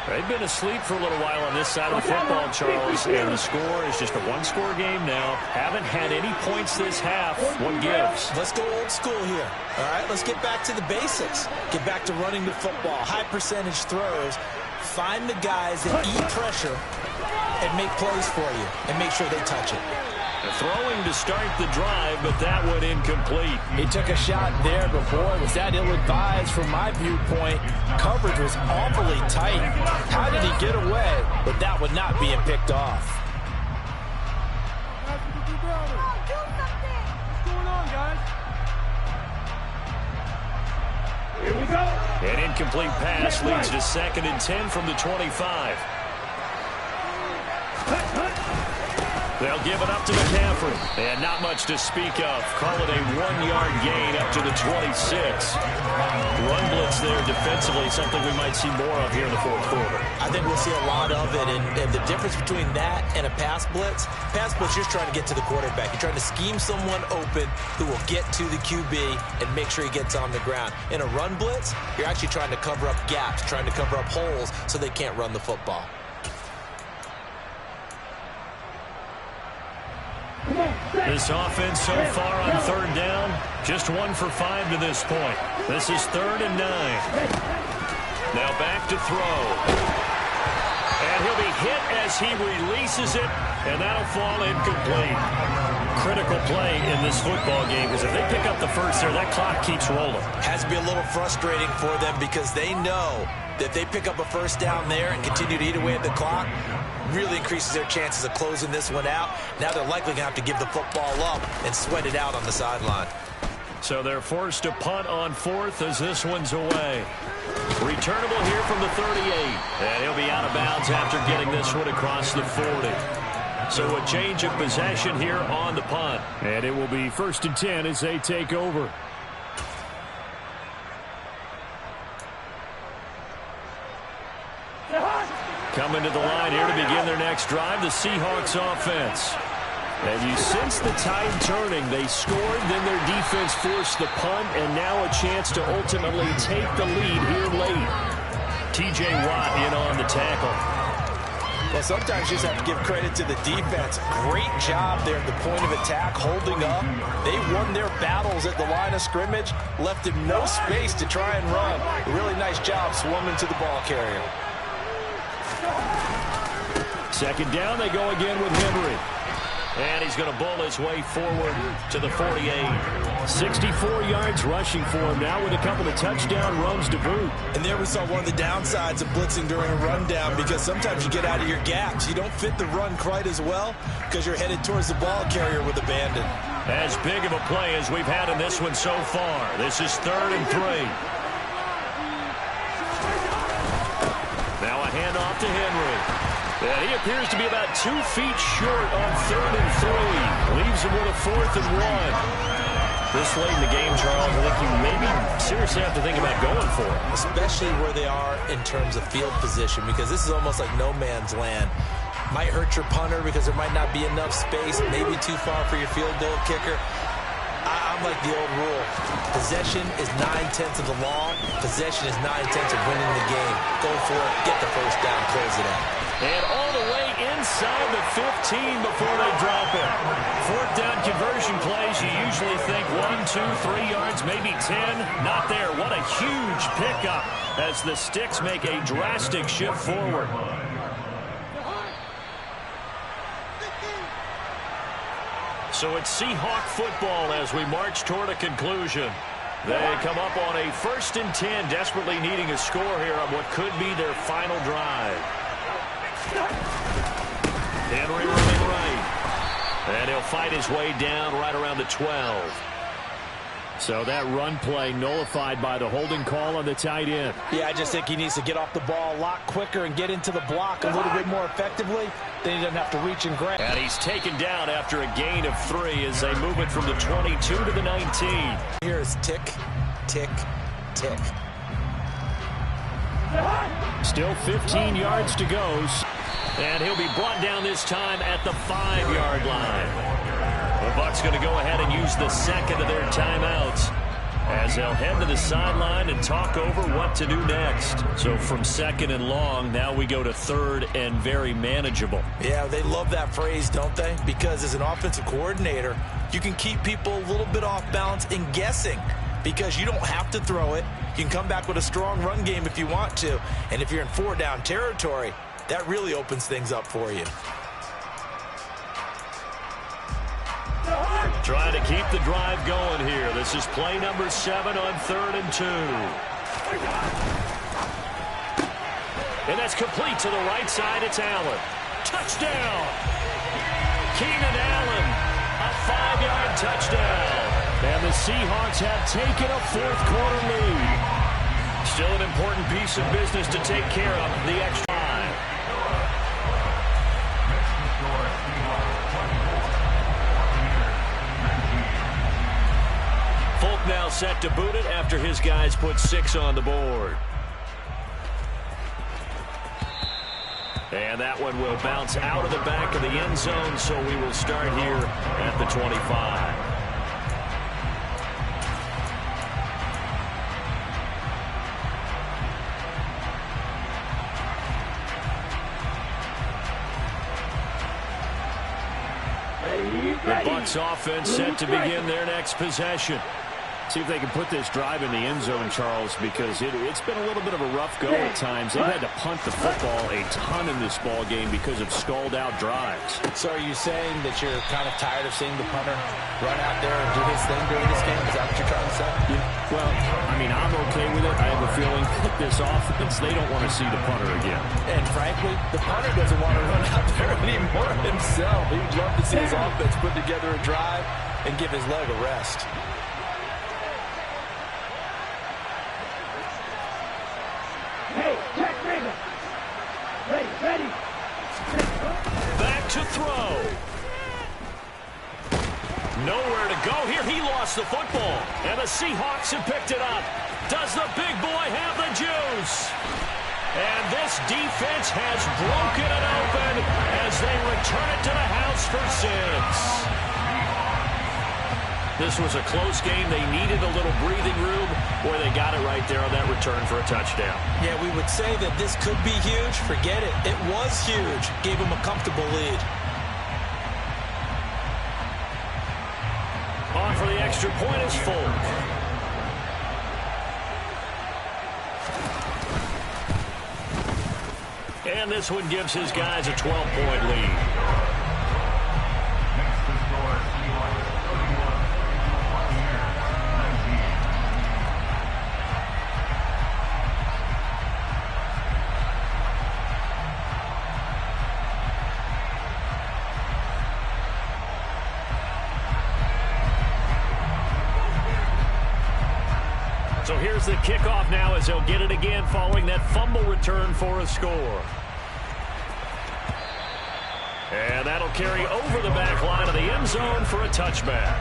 They've been asleep for a little while on this side of the football, Charles, and the score is just a one-score game now. Haven't had any points this half. What gives? Let's go old school here. All right, let's get back to the basics. Get back to running the football, high percentage throws. Find the guys that eat pressure and make plays for you and make sure they touch it. Throwing to start the drive, but that one incomplete. He took a shot there, but boy, was that ill-advised from my viewpoint. Coverage was awfully tight. How did he get away? But that one not being picked off. What's going on, guys? Here we go. An incomplete pass leads to 2nd and 10 from the 25. They'll give it up to McCaffrey. And not much to speak of. Call it a 1-yard gain up to the 26. Run blitz there defensively, something we might see more of here in the fourth quarter. I think we'll see a lot of it. And the difference between that and a pass blitz, you're just trying to get to the quarterback. You're trying to scheme someone open who will get to the QB and make sure he gets on the ground. In a run blitz, you're actually trying to cover up gaps, trying to cover up holes so they can't run the football. This offense so far on 3rd down, just 1 for 5 to this point. This is 3rd and 9. Now back to throw. And he'll be hit as he releases it, and that'll fall incomplete. Critical play in this football game, because if they pick up the first there, that clock keeps rolling. Has to be a little frustrating for them because they know that they pick up a first down there and continue to eat away at the clock, really increases their chances of closing this one out. Now they're likely going to have to give the football up and sweat it out on the sideline. So they're forced to punt on 4th as this one's away. Returnable here from the 38. And he'll be out of bounds after getting this one across the 40. So a change of possession here on the punt. And it will be 1st and 10 as they take over. Coming to the line here to begin their next drive, the Seahawks offense. And you sense the tide turning. They scored, then their defense forced the punt, and now a chance to ultimately take the lead here late. T.J. Watt in on the tackle. Well, sometimes you just have to give credit to the defense. Great job there at the point of attack, holding up. They won their battles at the line of scrimmage, left him no space to try and run. A really nice job swarming to the ball carrier. 2nd down, they go again with Henry. And he's going to bull his way forward to the 48. 64 yards rushing for him now with a couple of touchdown runs to boot. And there we saw one of the downsides of blitzing during a rundown, because sometimes you get out of your gaps. You don't fit the run quite as well because you're headed towards the ball carrier with abandon. As big of a play as we've had in this one so far. This is 3rd and 3. Now a handoff to Henry. And he appears to be about 2 feet short on 3rd and 3. Leaves him with a 4th and 1. This late in the game, Charles, I think you maybe seriously have to think about going for it. Especially where they are in terms of field position, because this is almost like no man's land. Might hurt your punter because there might not be enough space, maybe too far for your field goal kicker. I'm like the old rule. Possession is 9/10 of the law. Possession is 9/10 of winning the game. Go for it. Get the first down. Close it out. And all the way inside the 15 before they drop it. 4th down conversion plays, you usually think 1, 2, 3 yards, maybe 10. Not there. What a huge pickup as the Sticks make a drastic shift forward. So it's Seahawk football as we march toward a conclusion. They come up on a 1st and 10, desperately needing a score here on what could be their final drive. Henry running right. And he'll fight his way down right around the 12. So that run play nullified by the holding call on the tight end. Yeah, I just think he needs to get off the ball a lot quicker and get into the block a little bit more effectively. Then he doesn't have to reach and grab. And he's taken down after a gain of 3 as they move it from the 22 to the 19. Here is tick, tick, tick. Still 15 yards to go. And he'll be brought down this time at the 5-yard line. The Bucs going to go ahead and use the 2nd of their timeouts. as they'll head to the sideline and talk over what to do next. So from 2nd and long, now we go to 3rd and very manageable. Yeah, they love that phrase, don't they? Because as an offensive coordinator, you can keep people a little bit off balance and guessing because you don't have to throw it. You can come back with a strong run game if you want to. And if you're in 4-down territory, that really opens things up for you. Trying to keep the drive going here. This is play number 7 on 3rd and 2. And that's complete to the right side. It's Allen. Touchdown! Keenan Allen, a 5-yard touchdown. And the Seahawks have taken a 4th quarter lead. Still an important piece of business to take care of, the extra time. Folk now set to boot it after his guys put 6 on the board. And that one will bounce out of the back of the end zone, so we will start here at the 25. The Bucs offense set to begin their next possession. See if they can put this drive in the end zone, Charles, because it's been a little bit of a rough go at times. They've had to punt the football a ton in this ball game because of stalled-out drives. So are you saying that you're kind of tired of seeing the punter run out there and do his thing during this game? Is that what you're trying to say? Yeah. Well, I mean, I'm okay with it. I have a feeling that this offense, they don't want to see the punter again. And frankly, the punter doesn't want to run out there anymore himself. He'd love to see his offense put together a drive and give his leg a rest. Back to throw. Nowhere to go here. He lost the football. And the Seahawks have picked it up. Does the big boy have the juice? And this defense has broken it open as they return it to the house for 6. This was a close game. They needed a little breathing room. Boy, they got it right there on that return for a touchdown. Yeah, we would say that this could be huge. Forget it. It was huge. Gave them a comfortable lead. On for the extra point is Folk. And this one gives his guys a 12-point lead. So here's the kickoff now as they'll get it again following that fumble return for a score. And that'll carry over the back line of the end zone for a touchback.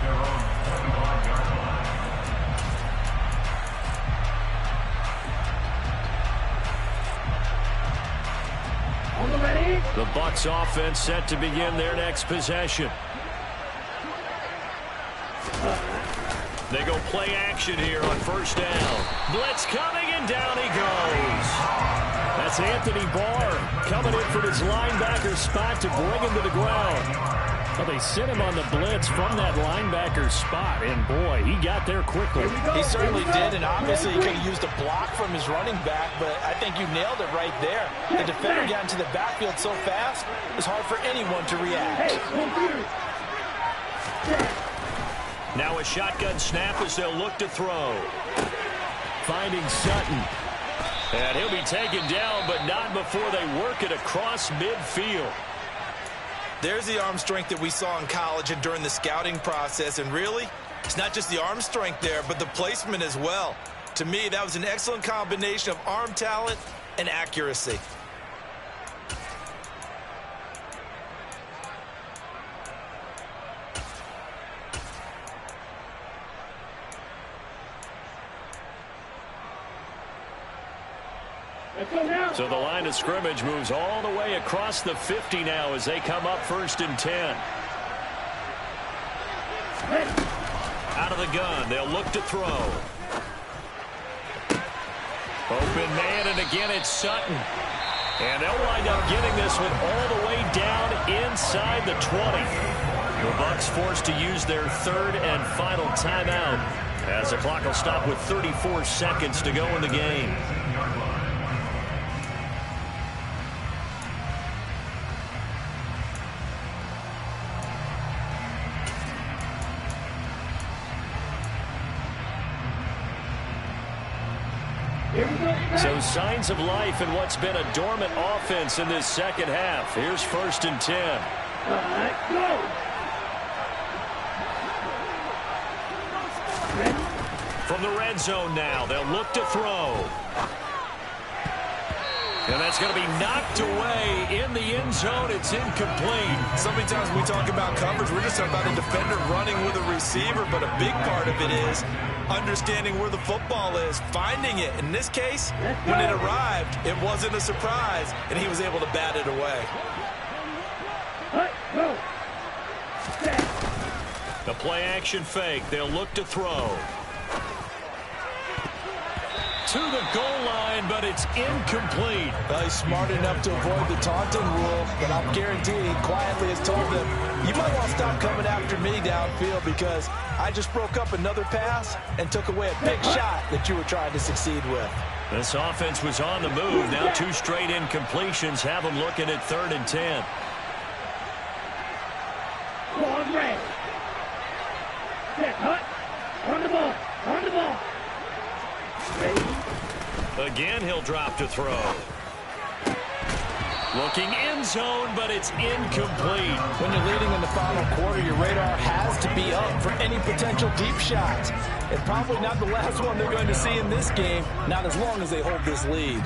The Bucs offense set to begin their next possession. They go play action here on 1st down. Blitz coming, and down he goes. That's Anthony Barr coming in from his linebacker spot to bring him to the ground. Well, they sent him on the blitz from that linebacker spot, and boy, he got there quickly. He certainly did, and obviously he could have used a block from his running back, but I think you nailed it right there. The defender got into the backfield so fast, it was hard for anyone to react. Now a shotgun snap as they'll look to throw. Finding Sutton. And he'll be taken down, but not before they work it across midfield. There's the arm strength that we saw in college and during the scouting process. And really, it's not just the arm strength there, but the placement as well. To me, that was an excellent combination of arm talent and accuracy. So the line of scrimmage moves all the way across the 50 now as they come up 1st and 10. Out of the gun, they'll look to throw. Open man, and again it's Sutton. And they'll wind up getting this one all the way down inside the 20. The Bucs forced to use their third and final timeout as the clock will stop with 34 seconds to go in the game. So signs of life in what's been a dormant offense in this second half. Here's 1st and 10. Let's go. From the red zone now, they'll look to throw. And that's going to be knocked away in the end zone. It's incomplete. So many times when we talk about coverage, we're just talking about a defender running with a receiver, but a big part of it is understanding where the football is, finding it. In this case, when it arrived, it wasn't a surprise, and he was able to bat it away. The play action fake. They'll look to throw. To the goal line, but it's incomplete. Well, he's smart enough to avoid the taunting rule, but I'm guaranteed he quietly has told them, you might want to stop coming after me downfield because I just broke up another pass and took away a big shot that you were trying to succeed with. This offense was on the move. Now 2 straight incompletions have them looking at 3rd and 10. Ball red. Set, hut. On the ball. On the ball. Again, he'll drop to throw. Looking end zone, but it's incomplete. When you're leading in the final quarter, your radar has to be up for any potential deep shots. And probably not the last one they're going to see in this game, not as long as they hold this lead.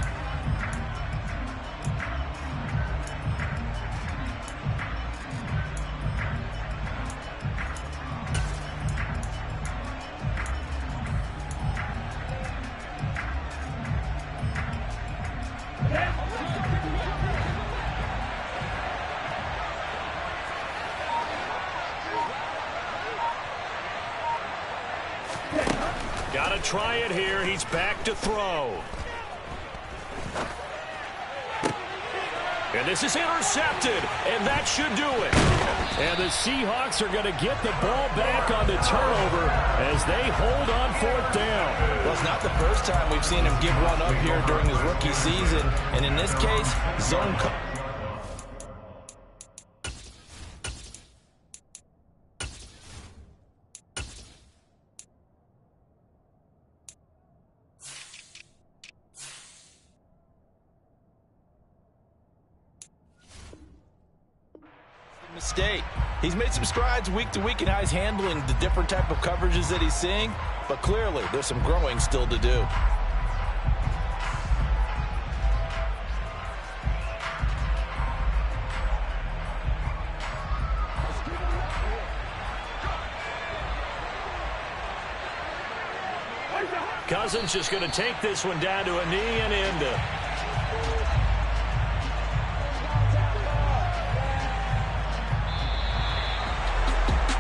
Got to try it here. He's back to throw. And this is intercepted, and that should do it. And the Seahawks are going to get the ball back on the turnover as they hold on 4th down. Well, it's not the first time we've seen him give one up here during his rookie season. And in this case, zone coverage. Mistake. He's made some strides week to week in how he's handling the different type of coverages that he's seeing, but clearly there's some growing still to do. Cousins just going to take this one down to a knee and end.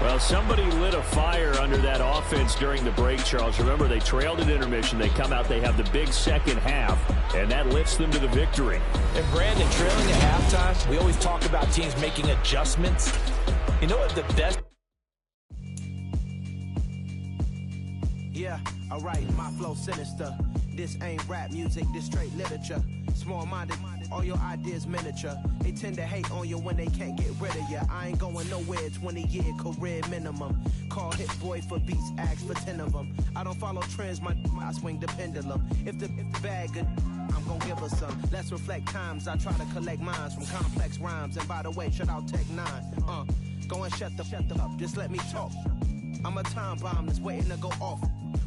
Well, somebody lit a fire under that offense during the break, Charles. Remember, they trailed at intermission. They come out, they have the big second half, and that lifts them to the victory. And Brandon, trailing at halftime, we always talk about teams making adjustments. You know what the best... Yeah, alright, my flow sinister. This ain't rap music, this straight literature. Small-minded, all your ideas miniature. They tend to hate on you when they can't get rid of you. I ain't going nowhere, 20-year career minimum. Call Hit Boy for beats, ask for 10 of them. I don't follow trends, I swing the pendulum. If the bag good, I'm gonna give her some. Let's reflect times, I try to collect minds from complex rhymes. And by the way, shut out Tech 9. Go and shut the up, just let me talk. I'm a time bomb that's waiting to go off.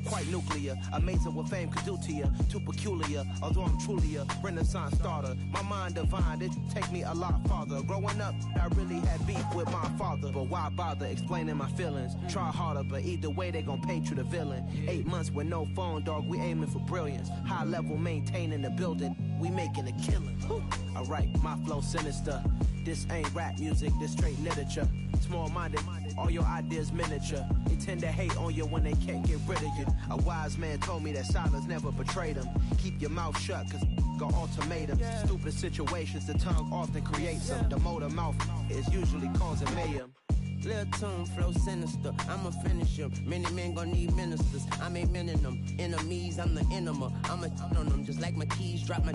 Quite nuclear, amazing what fame could do to you. Too peculiar, although I'm truly a renaissance starter. My mind divine, it take me a lot farther. Growing up, I really had beef with my father. But why bother explaining my feelings? Try harder, but either way they gon' paint you the villain. 8 months with no phone, dog, we aiming for brilliance. High level maintaining the building, we making a killing. Alright, my flow sinister. This ain't rap music, this straight literature. Small-minded, all your ideas miniature. They tend to hate on you when they can't get rid of you. A wise man told me that silence never betrayed him. Keep your mouth shut, cause got ultimatums. Stupid situations, the tongue often creates them. The motor mouth is usually causing mayhem. Lil' tune, flow sinister, I'ma finish him. Many men gon' need ministers, I'm aiming them. Enemies, I'm the enema, I'ma on them. Just like my keys, drop my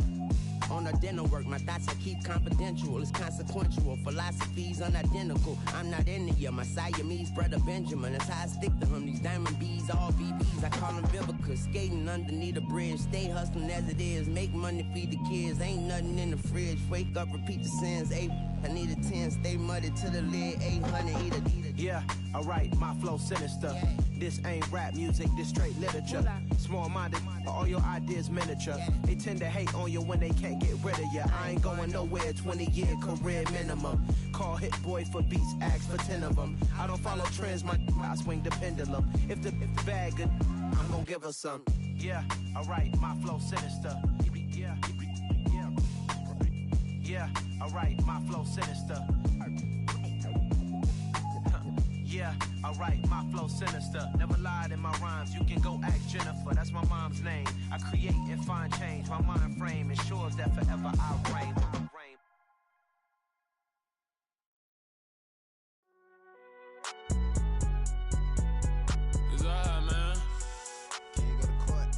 on the dinner work. My thoughts I keep confidential, it's consequential. Philosophies unidentical, I'm not in ya. My Siamese brother Benjamin, that's how I stick to him. These diamond bees, all BBs, I call them Vivica. Skating underneath a bridge, stay hustling as it is. Make money, feed the kids, ain't nothing in the fridge. Wake up, repeat the sins, I need a 10, stay muddy to the lid, 800, eat a. Yeah, alright, my flow sinister. This ain't rap music, this straight literature. Small-minded, all your ideas miniature. They tend to hate on you when they can't get rid of you. I ain't going nowhere, 20-year career minimum. Call Hit Boy for beats, ask for 10 of them. I don't follow trends, I swing the pendulum. If the bag good, I'm gonna give her some. Yeah, alright, my flow sinister. Yeah, alright, my flow sinister. Yeah, alright, my flow sinister. Never lied in my rhymes, you can go ask Jennifer, that's my mom's name. I create and find change, my mind frame ensures that forever I reign. It's alright, man. Can you go to court?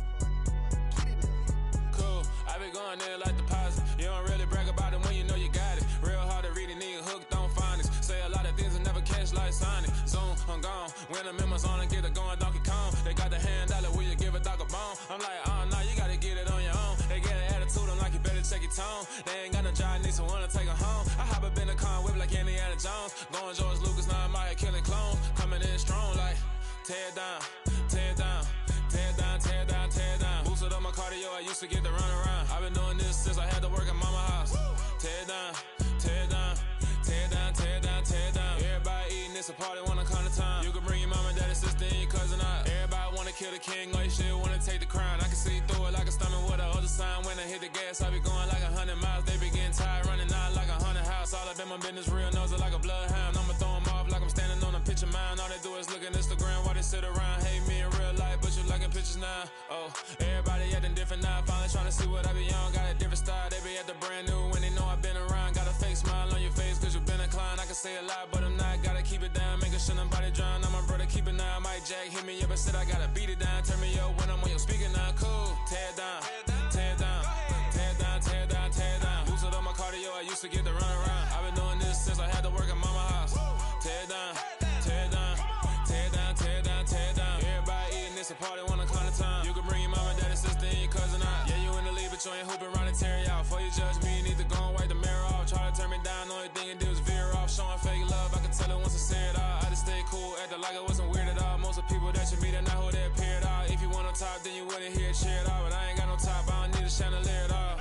Get it up. Cool, I be going there like deposit. You don't really brag about it when you know you got it. Real hard to read a nigga hook, don't find it. Say a lot of things and never catch like Sonic. Zone, I'm gone. When I'm in my zone, I get it going Donkey Kong. They got the hand dollar, will you give a dog a bone? I'm like, oh, no, you gotta get it on your own. They get an attitude, I'm like, you better check your tone. They ain't got no job, need someone to take her home. I hop up in the car, whip like Indiana Jones. Going George Lucas, now I'm out here killing clones. Coming in strong, like, tear down, tear down, tear down, tear down, tear down. Boosted up my cardio, I used to get to run around. I've been doing this since I had to work at mama house. Tear down, tear down, tear down, tear down, tear down. Everybody eating, it's a party, wanna come to time. You can bring your mama, daddy, sister, and your cousin out. Everybody wanna kill the king, or you shit wanna take the crown. I can see through it like a stomach with a other sign. When I hit the gas, I be going like 100 miles. They be getting tired, running out like 100 house. All up in my business, real nose like a bloodhound. I'ma throw them off like I'm standing on a picture mine. All they do is look at Instagram while they sit around. Hate me in real life, but you liking pictures now. Oh, everybody acting different now. Finally trying to see what I be on. Got a different style, they be at the brand new when they know I've been around. Got a fake smile on your face cause you been inclined. I can say a lot, but I'm not. Gotta keep it down, making sure nobody drown. I'm my brother, keep it now. Mike Jack hit me up and said I gotta beat it down. Turn me up when I'm on your speaker now. Cool, tear down, tear down, tear down, tear down, tear down. Boosted up my cardio, I used to get to run around. I've been doing this since I had to work at mama house. Tear down, tear down, tear down, tear down, tear down. Everybody eating, it's a party, wanna come to time. You can bring your mama, daddy, sister, and your cousin out. Yeah, you in the lead, but you ain't hooping around and tear out. Before you judge me, you need to go and wipe the mirror off. Try to turn me down, the only thing you do is veer off. Showing fake love, I can tell it once I say it all. I just stay cool, acting like it wasn't weird at all. Most of the people that you meet are not who they appear at all. If you want on top, then you wouldn't hear it cheer at all. But I ain't got no top, I don't need a chandelier at all.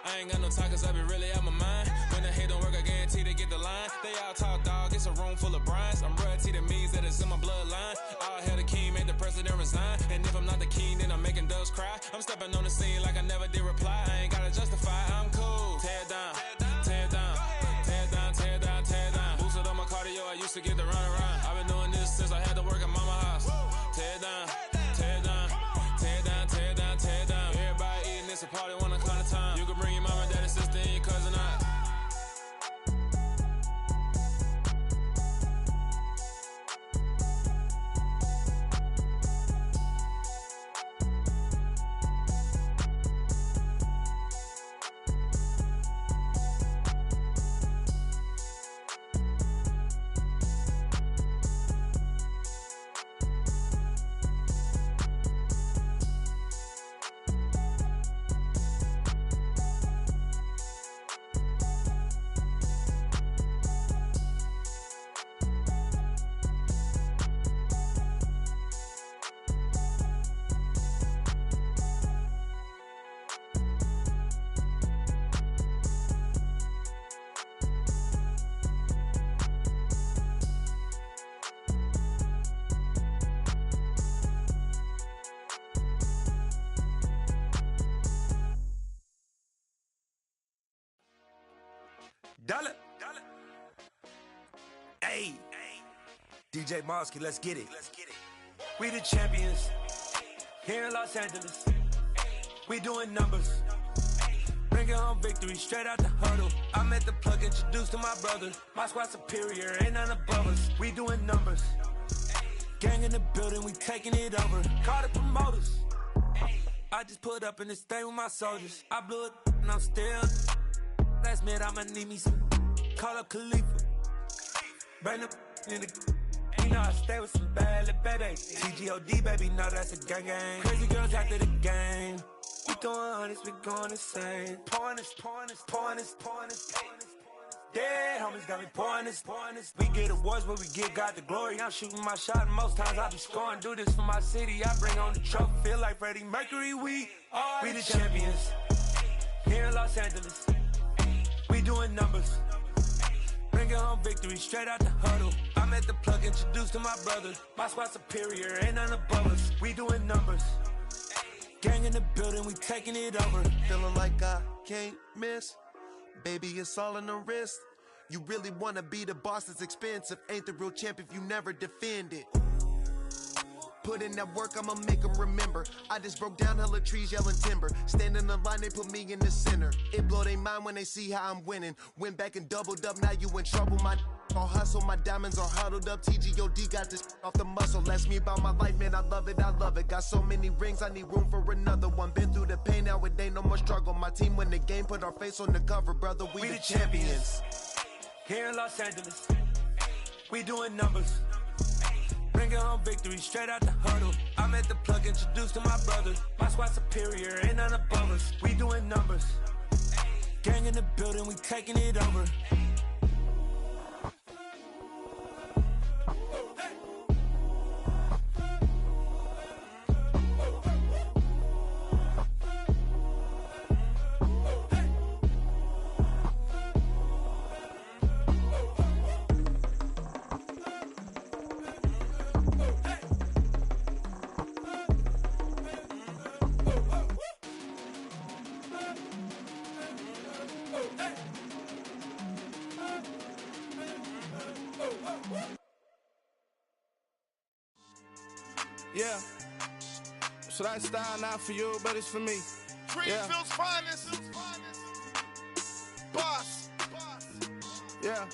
I ain't got no talk cause I be really out my mind. When the hate don't work, I guarantee they get the line. They all talk dog, it's a room full of brinds. I'm royalty, that means that it's in my bloodline. All hell the king, made the president resign. And if I'm not the king, then I'm making doves cry. I'm stepping on the scene like I never did reply. I ain't gotta justify, I'm cool. Tear down, tear down, tear down, tear down, tear down. Boosted up my cardio, I used to get to run around. I've been doing this since I had to work at mama house. Tear down, tear down, tear down, tear down, tear down. Everybody eating, it's a party, wanna come to time. You can bring your mama, daddy, sister, and your cousin out. Hey, DJ Mosky, let's get it. We the champions here in Los Angeles. We doing numbers. Bringing home victory straight out the huddle. I'm at the plug, introduced to my brother. My squad superior, ain't none above us. We doing numbers. Gang in the building, we taking it over. Call the promoters. I just put up in this thing with my soldiers. I blew it and I'm still. Last minute, I'ma need me some. Call up Khalifa. Bring the in the. You know I stay with some bad little baby. TGOD, baby, no, that's a gang gang. Crazy girls after the game. We throwing hundreds, we going insane. Pouring this. Dead homies got me pouring this. We get awards, but we give God the glory. I'm shooting my shot, and most times I be scoring. Do this for my city, I bring on the trophy. Feel like Freddie Mercury, we the champions here in Los Angeles. We doing numbers. Bringing home victory straight out the huddle. I'm at the plug, introduced to my brother. My squad superior, ain't none above us. We doing numbers. Gang in the building, we taking it over. Feeling like I can't miss. Baby, it's all in the wrist. You really wanna be the boss, it's expensive. Ain't the real champ if you never defend it. Put in that work, I'ma make them remember. I just broke down hella trees, yelling timber. Stand in the line, they put me in the center. It blow their mind when they see how I'm winning. Went back and doubled up, now you in trouble. My all hustle, my diamonds are huddled up. TGOD got this off the muscle. Ask me about my life, man, I love it. Got so many rings, I need room for another one. Been through the pain, now it ain't no more struggle. My team win the game, put our face on the cover, brother. We the champions here in Los Angeles. We doing numbers. Bringing home victory straight out the huddle. I'm at the plug, introduced to my brother. My squad superior, ain't none above us. We doing numbers. Gang in the building, we taking it over. Yeah, so that style not for you, but it's for me. Greenfield's finest. Boss. Yeah.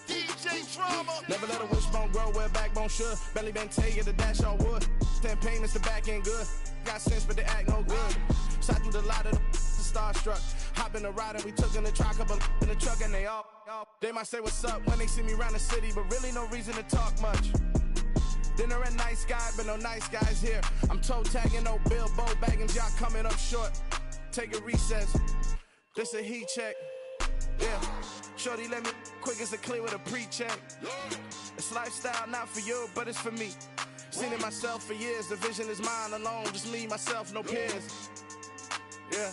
DJ Drama. Never let a wishbone grow where backbone should. Belly been taking the dash on wood. 10 payments, the back end good. Got sense, but they act no good. Shot through the lot of the starstruck. Hop in the ride and we took in the truck, couple in the truck, and they all. They might say what's up when they see me around the city, but really no reason to talk much. Dinner and nice guy, but no nice guys here. I'm toe tagging, no Bilbo bagging, y'all coming up short. Take a recess. This a heat check. Yeah. Shorty let me quick as a clear with a pre-check. It's lifestyle not for you, but it's for me. Seen it myself for years. The vision is mine alone. Just me, myself, no peers. Yeah.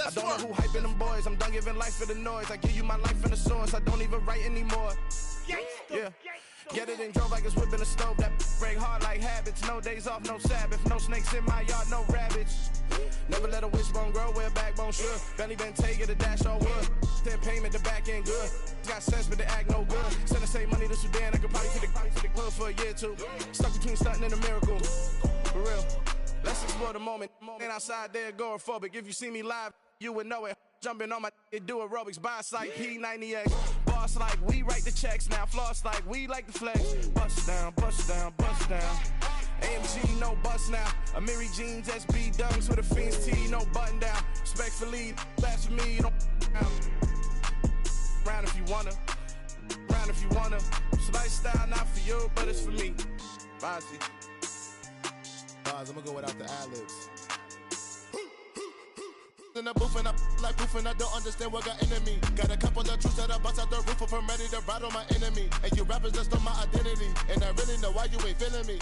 I don't know who hyping them boys. I'm done giving life for the noise. I give you my life in the source. I don't even write anymore. Yeah. Get it and drove like it's whipping a stove. That break hard like habits. No days off, no Sabbath. No snakes in my yard, no rabbits. Never let a wishbone grow where backbone should. Belly been taking the dash on wood. 10 payment, the back end good. Got sense, but they act no good. Send the same money to Sudan. I could probably take the club for a year or two. Stuck between stunting and a miracle. For real. Let's explore the moment. Ain't outside there agoraphobic. If you see me live, you would know it. Jumping on my do aerobics, boss like P90X. Boss like we write the checks now. Floss like we like the flex. Bust down, bust down, bust down. AMG, no bust now. Amiri jeans, SB dunks with a Fiends T, no button down. Respectfully, that's for me, you don't round if you wanna. Round if you wanna. It's lifestyle not for you, but it's for me. Bossy. Bars, I'm gonna go without the ad-libs. In the booth and I like proof and I don't understand what got into me. Got a couple of truths that I bust out the roof if I'm ready to ride on my enemy. And you rappers just on my identity. And I really know why you ain't feeling me.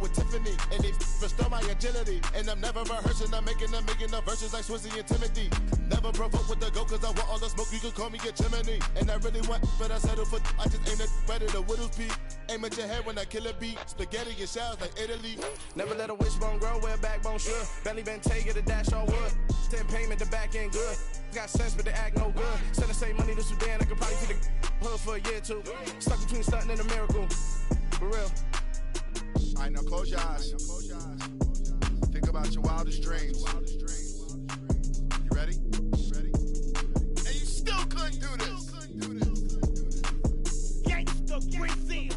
with Tiffany, and they restore my agility. And I'm never rehearsing, I'm making the verses like Swizzy and Timothy. Never provoke with the go, cause I want all the smoke, you can call me a chimney. And I really want, but I settle for, I just aim at better the widow's peak. Aim at your head when I kill a beat. Spaghetti and shells like Italy. Never let a wishbone grow where a backbone should. Belly been take it, a dash all wood. 10 payment, the back end good. Got sense, but the act no good. Send the same money to Sudan, I could probably see the hood for a year or two. Stuck between stunting and a miracle. For real. Alright, now close your eyes. Think about your wildest dreams. You ready? And you still couldn't do this. Gangsta Brazil.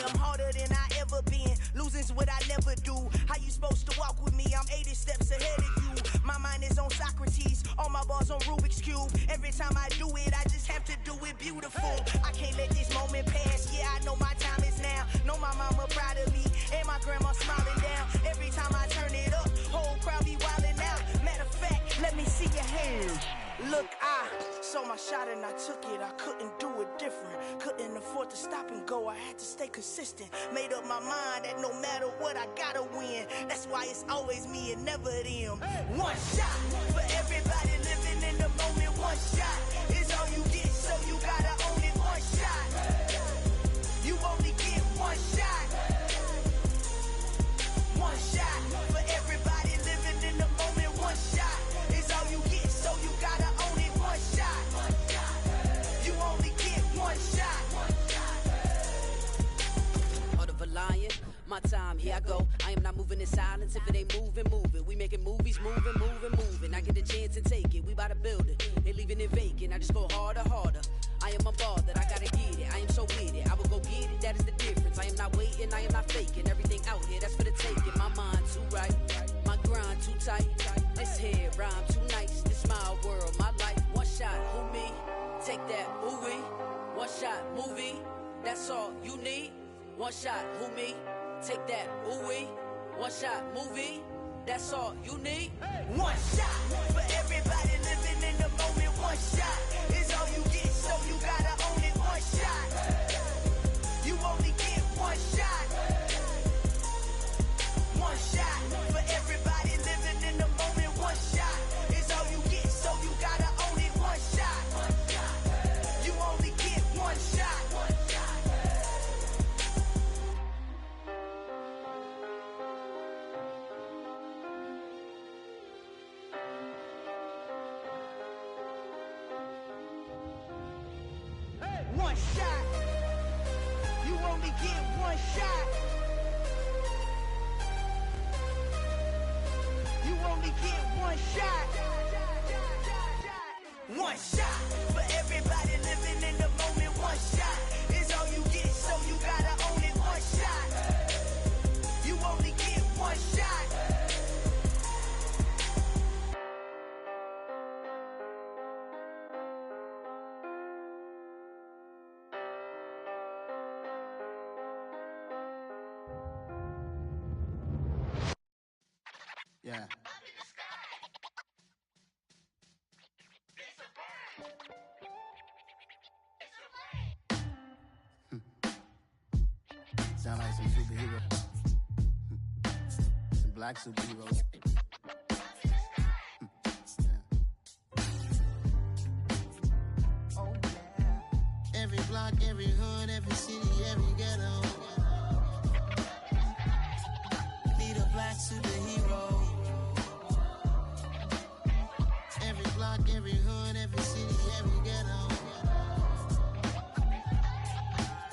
I'm harder than I ever been. Losing's what I never do. How you supposed to walk with me? I'm 80 steps ahead of you. My mind is on Socrates. All my bars on Rubik's Cube. Every time I do it, I just have to do it beautiful. I can't let this moment pass. Yeah, I know my time is now. Know my mama proud of me. And my grandma smiling down. Every time I turn it up, whole crowd be wildin' out. Matter of fact, let me see your hands. Look, I saw my shot and I took it. I couldn't do it different. Couldn't afford to stop and go. I had to stay consistent. Made up my mind that no matter what, I gotta win. That's why it's always me and never them. One shot for everybody living in the moment. One shot is all you get, so you gotta own it. One shot. You only get one shot. One shot for everybody living in the moment. One shot is all you get, so you gotta own it. One shot. You only get one shot. Heart of a lion, my time, here I go. I am not moving in silence. If it ain't moving, moving. We making movies, moving, moving, moving. I get a chance and take it. We bout to build it. They leaving it vacant. I just go harder, harder. I am a ball that I gotta get it. I am so with it. I will go get it. That is the difference. I am not waiting. I am not faking. Everything out here, that's for the taking. My mind too right. My grind too tight. This head rhyme too nice. This my world, my life. One shot, who me? Take that, ooh wee. One shot, movie. That's all you need. One shot, who me? Take that, ooh wee. One shot, movie. That's all you need. One shot for everybody living in the moment. One shot is all you get, so you gotta own it. One shot. You only get one shot. One shot for everybody living in the moment. One shot is all you get, so you gotta own it. One shot. You only get one shot. One shot. You only get one shot. You only get one shot. One shot for everybody living in the moment. One shot is all you get, so you gotta own it. One shot. You only get one shot. Yeah. Sound like some superheroes. Some black superheroes. Oh, yeah. Every block, every hood, every city, every ghetto. Need a black superhero. Every block, every hood, every city, every ghetto.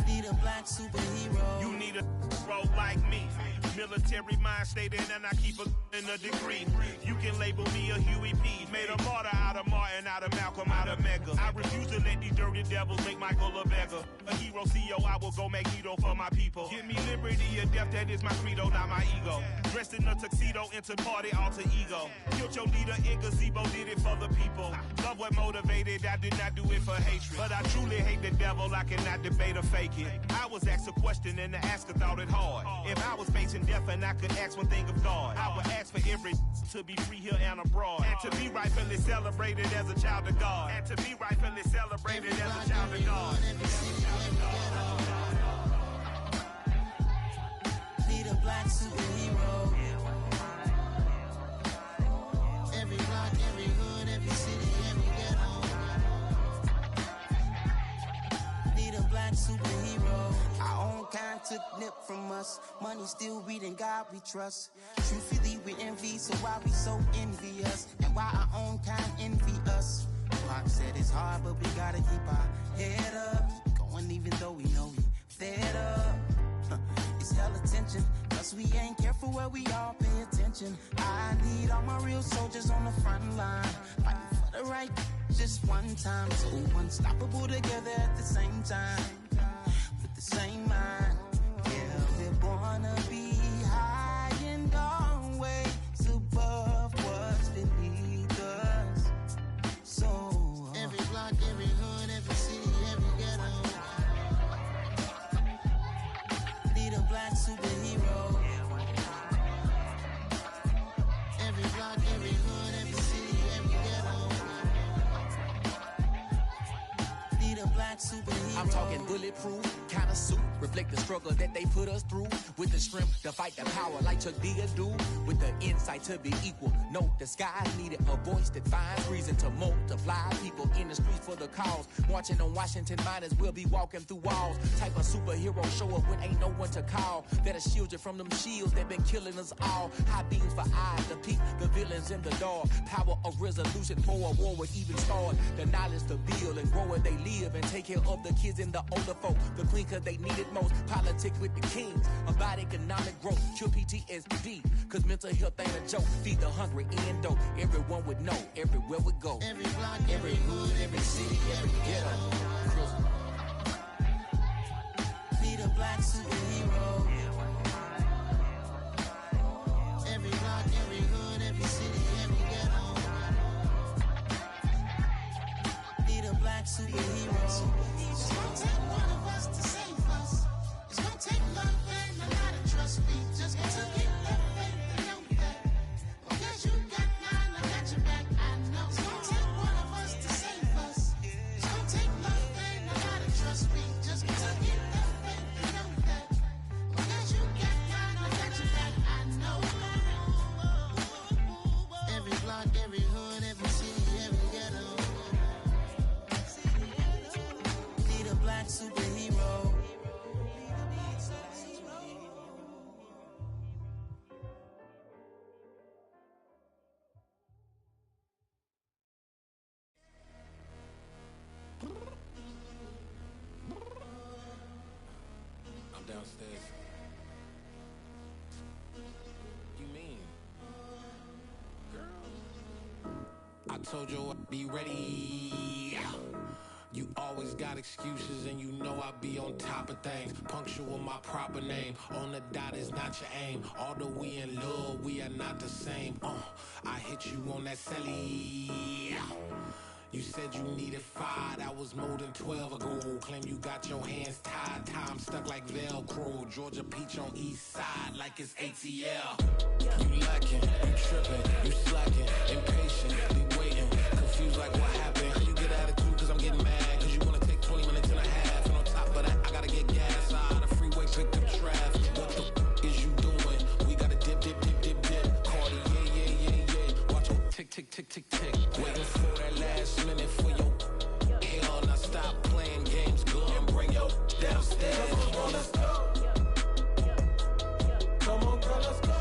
Need a black superhero. You need a bro like me. Military mind state in and I keep a in a degree. You can label me a Huey P. Made a martyr out of Martin, out of Malcolm, out of Mega. I refuse to let these dirty devils make Michael a beggar. A hero CEO, I will go Magneto for my people. Give me liberty or death, that is my credo, not my ego. Dressed in a tuxedo, into party, alter ego. Killed your leader in gazebo, did it for the people. Love what motivated, I did not do it for hatred. But I truly hate the devil, I cannot debate or fake it. I was asked a question and the asker thought it hard. If I was facing death and I could ask one thing of God, I would ask for every to be free here and abroad. And to be rightfully celebrated as a child of God. And to be rightfully celebrated as a child of God. Need a black superhero. Every block, every hood, every city, every ghetto. Need a black superhero. Our own kind took nip from us. Money still reading God we trust. Truthfully we envy, so why we so envious? And why our own kind envy us? Rock said it's hard, but we gotta keep our head up. Going even though we know we fed up. It's hell attention, cause we ain't careful where we all pay attention. I need all my real soldiers on the front line, fighting for the right just one time. So unstoppable together at the same time, with the same mind. Yeah, we're born to be high and always above what's beneath us. So every block, every hood, every city, every ghetto. Need a black superhero. Every block, every hood, every city, every ghetto. Need a black superhero. I'm talking bulletproof kind of suit, reflect the struggle that they put us through. With the strength to fight the power like Chuck D do. With the insight to be equal. No, the skies needed a voice that finds reason to multiply. People in the streets for the cause. Marching on Washington, might as well be walking through walls. Type of superhero show up when ain't no one to call. That'll shield you from them shields that been killing us all. High beams for eyes to peek the villains in the dark. Power of resolution for a war would even start. The knowledge to build and grow where they live and take care of the kids and the older folk. The queen cause they need it most. Politics with the kings. About economic growth. Cure PTSD. Cause mental health ain't a joke. Feed the hungry and dope. Everyone would know. Everywhere we go. Every block, every hood, every city, every ghetto. Need a black superhero. Every block, every hood, every city, every ghetto. Need a black superhero. It's gonna take one of us to save us. It's gonna take love and a lot of trust. We just got to get that faith and know that. Because you got mine, I got your back. I know. It's gonna take one of us to save us. It's gonna take love and a lot of trust. We just got to get that faith and know that. Because you got mine, I got your back. I know. Every block, every hood, every city, every ghetto. Need a black superhero. I'm downstairs. You mean? Girl, I told you I'd be ready. You always got excuses and you know I be on top of things. Punctual my proper name. On the dot is not your aim. Although we in love, we are not the same. I hit you on that celly. You said you needed 5, that was more than 12 ago. Claim you got your hands tied, time stuck like Velcro. Georgia peach on east side like it's ATL. You lacking, you tripping, you slacking, impatient, be waiting, confused like what happened. How you get attitude cause I'm getting mad, cause you wanna take 20 minutes and a half. And on top of that, I gotta get gas out of the freeway, pick up traffic. What the is you doing? We gotta dip, dip, dip, dip, dip. Cardi, yeah. Watch your tick, tick, tick, tick, tick. Waiting for that last minute for your hell. Now stop playing games, go and bring your downstairs. Come on, girl, let's go. Come on, girl, let's go.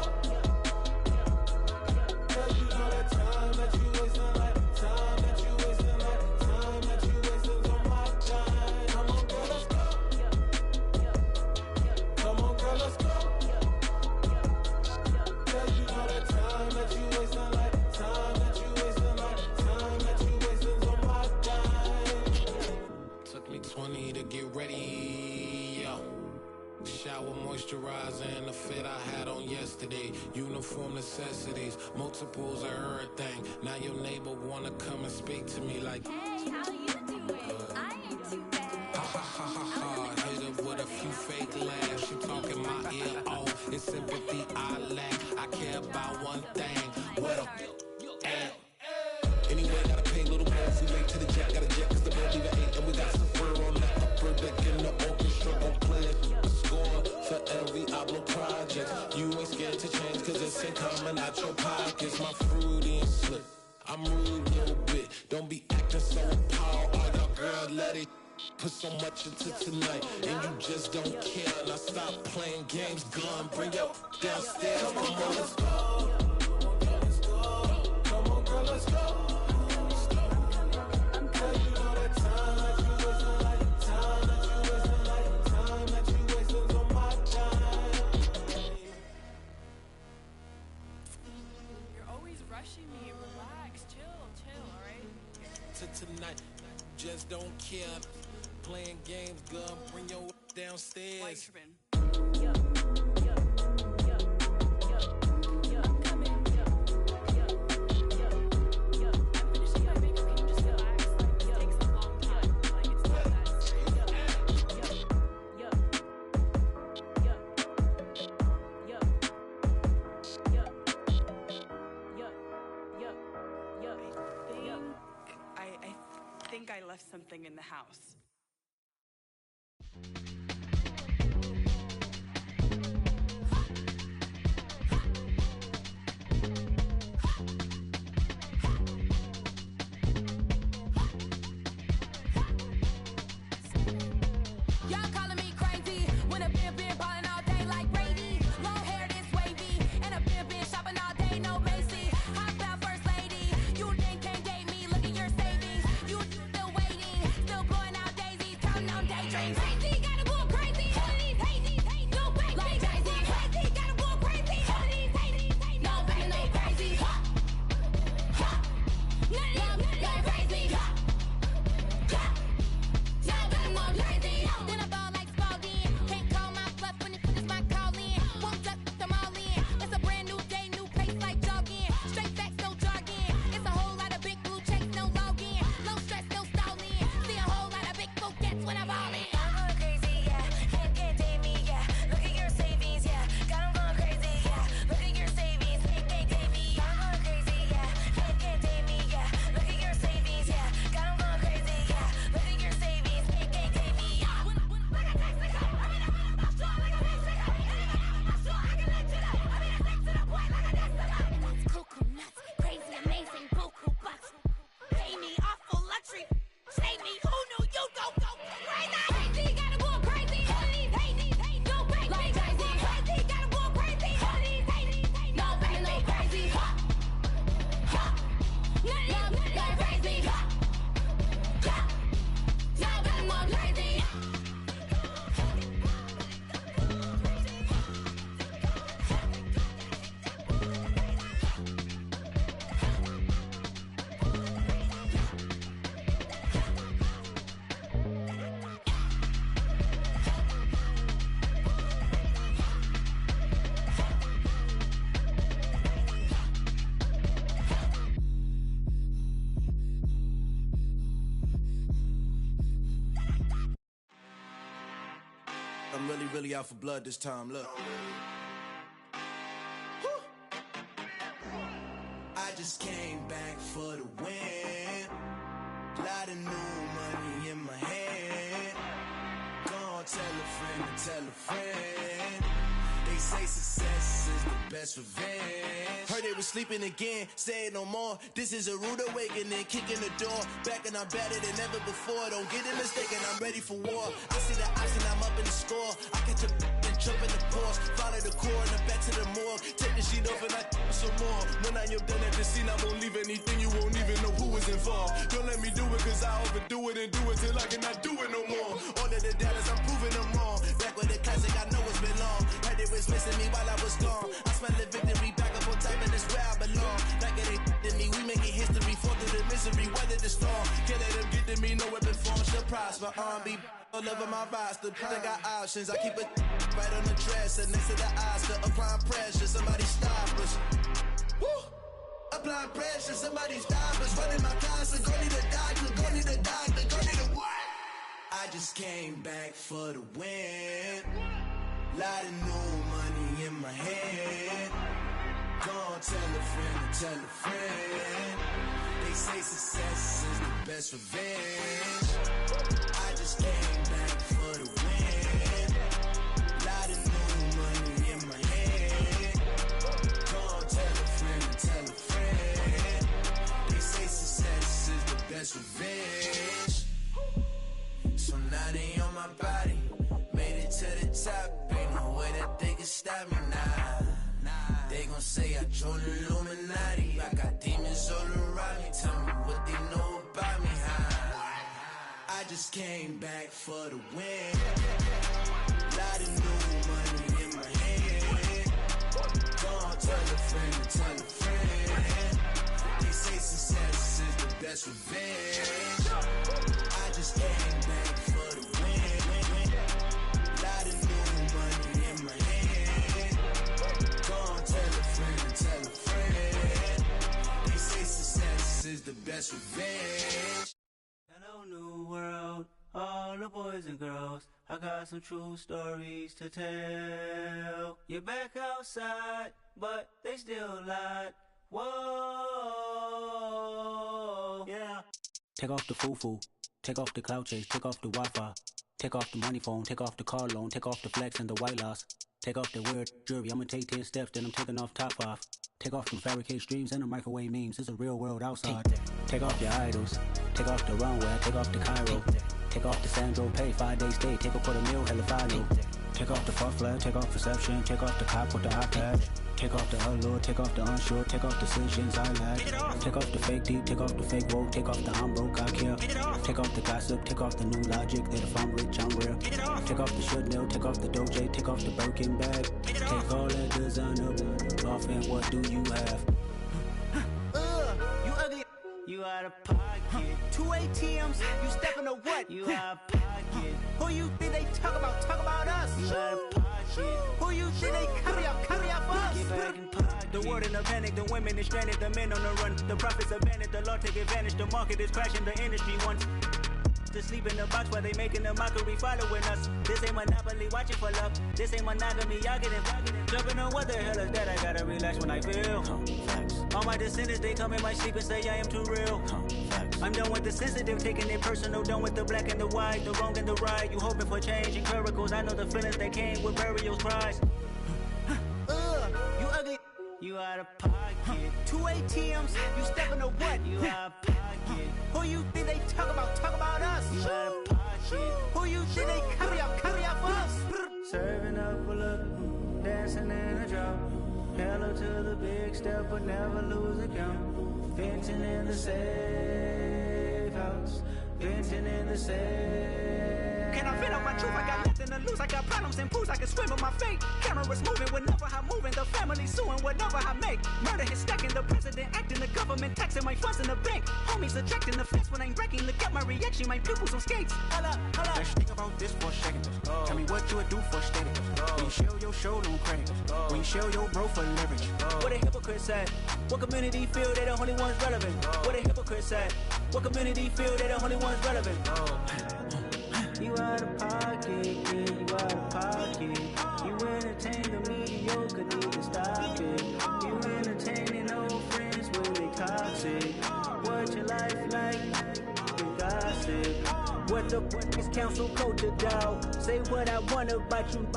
Cause you know that time that you wasting, like time that you wasting, like time that you wasting on my time. Come on, girl, let's go. Come on, girl, let's go. Cause you know that time moisturizer and the fit I had on yesterday. Uniform necessities, multiples of everything. Now your neighbor wanna come and speak to me like, hey, how you doing? I ain't too bad. Ha ha ha ha ha. Hit her with a few fake laughs. She talking my ear off. It's sympathy I lack. I care about one thing. What up? Anyway, gotta pay a little more if we late to the jet. Got a jet cause the bed leave at 8 and we got some fur on the upper deck in the orchestra. Gon' play a score for every Ablo project. You ain't scared to change cause it's ain't coming out your pockets. My fruity and slick, I'm rude a little bit. Don't be acting so appalled. All y'all girl, let it put so much into tonight and you just don't care. Now stop playing games, gun, bring your downstairs. Come on, let's go. Come on, girl, let's go. Tonight, just don't care. Playing games, girl, bring your downstairs. I think I left something in the house. Y'all calling me crazy when a been ballin' all day like Brady. Long hair this wavy and a been shopping all day, no Macy. Hot about first lady, you think can't date me? Look at your savings, you still waiting, still blowing out daisies, counting on daydreams. Crazy, gotta go crazy. All of these hazy, no baby. Like crazy, crazy, gotta go crazy. All of these hazy, no baby, no crazy. None of them go crazy. Then I ball like Spalding. Can't call my bluff when it is my calling. Won't duck them all in. It's a brand new day, new pace like jogging. Straight facts, no jargon. It's a whole lot of big blue checks, no login. No stress, no stalling. See a whole lot of big forgets when I ball in. I'm going crazy, yeah. Can't date me, yeah. Look at your savings, yeah. Got 'em going crazy, yeah. Look at your savings, can't date me. I'm going crazy, yeah. Can't date me, yeah. Look at your savings, yeah. Got 'em going crazy, yeah. Look at your savings, can't date me. Crazy, amazing, buku bucks. Pay me awful luxury. Save me, who knew you go crazy? Crazy, gotta go crazy. All of these hate, no baby. Like crazy, crazy, gotta go crazy. All of these hate, no baby, no crazy. None of them go crazy. No baby, no crazy. I'm really out for blood this time, look. I just came back for the win. Lot of new money in my hand. Gonna tell a friend to tell a friend. They say success is the best revenge. Heard they was sleeping again, say it no more. This is a rude awakening, kicking the door. Back and I'm better than ever before. Don't get it mistaken, I'm ready for war. I see the option, I'm up in the score. I catch a and jump in the course. Follow the core and the back to the morgue. Take the sheet off and I some more. When I am done at the scene, I won't leave anything. You won't even know who was involved. Don't let me do it cause I overdo it and do it till I cannot do it no more. All of the doubters, I'm proving them wrong. Back with the classic, I know it's been long. Heard they was missing me while I was gone. I smell the victory back up on top and it's where I belong. Like it ain't to me, we making history. Fall through the misery, weather the storm. Can't let them get to me, no weapon form. Shall prosper. R&B all over my roster. I got options. I keep it right on the dresser next to the Oscar. Applying pressure, somebody stop us. Woo! Applying pressure, somebody stop us. Running my closet, go need a doctor, go need a doctor, go need a what? I just came back for the win. Lot of new money in my hand. Go on, tell a friend and tell a friend. They say success is the best revenge. I just came back for the win. Lot of new money in my hand. Go on, tell a friend and tell a friend. They say success is the best revenge. So now they on my body. Made it to the top. Ain't no way that they can stop me now. They gon' say I joined the Illuminati. I got demons all around me. Tell me what they know about me, huh? I just came back for the win. Lot of new money in my hand. Go on, tell a friend and tell a friend. They say success is the best revenge. I just came back for the win. Lot of new money in my hand. Go on, tell a friend and tell a friend. They say success is the best revenge. Hello, new world, all the boys and girls. I got some true stories to tell. You're back outside, but they still lied. Whoa, yeah. Take off the foo-foo, take off the cloud chase, take off the Wi-Fi. Take off the money phone, take off the car loan, take off the flex and the white loss. Take off the weird jewelry, I'ma take 10 steps, then I'm taking off top off. Take off them fabricate streams and the microwave memes, it's a real world outside. Take off your idols, take off the runway, take off the Cairo. Take off the Sandro pay, 5-day stay, take a quarter meal, hella final. Take off the fuck flag, take off perception, take off the cop with the iPad. Take off the allure, take off the unsure, take off decisions I lack. Take off the fake deep, take off the fake woke, take off the I'm broke, I care. Take off the gossip, take off the new logic that if I'm rich, I'm real. Take off the should know, take off the Doja, take off the Birkin bag. Take all that designer off and what do you have? You ugly. You out of pocket. 2 ATMs, you stepping to what? You out of pocket. Who you think they talk about? Talk about us. You out of pocket. Who you think they carry out for us? Get back in pocket. The world in a panic, the women is stranded, the men on the run. The profits abandoned, the law take advantage. The market is crashing, the industry wants to sleep in the box while they making a mockery following us. This ain't monopoly, watching for love. This ain't monogamy, y'all getting jumping on what the hell is that? I gotta relax when I feel. All my descendants, they come in my sleep and say I am too real. I'm done with the sensitive, taking it personal. Done with the black and the white, the wrong and the right. You hoping for change and miracles. I know the feelings that came with burials, cries. You ugly. You out of pocket. 2 ATMs, you stepping to what? You out of pocket. Who you think they talk about? Talk about us. You out of pocket. Who you think they carry out for us? Serving up a look, dancing in a drop. Hello to the big step, but never lose a count. Venting in the safe house. Venting in the safe. Can I vent out my truth? I got nothing to lose. I got problems and pools. I can swim with my fate. Cameras moving whenever I'm moving. The family suing whatever I make. Murder is stacking. The president acting. The government taxing my funds in the bank. Homies ejecting the fence when I'm breaking. Look at my reaction. My pupils on skates. Hold up. Let's think about this for a second. Tell me what you would do for status. When you show your show, don't crack. When you show your bro for leverage. What a hypocrite said. What community feel they the only ones relevant? What a hypocrite said. What community feel they the only ones relevant? You out of pocket, yeah, you out of pocket. You entertain the mediocre, need to stop it. You entertaining old friends when they toxic. What your life like? The gossip. What the is council culture, dog? Say what I want about you.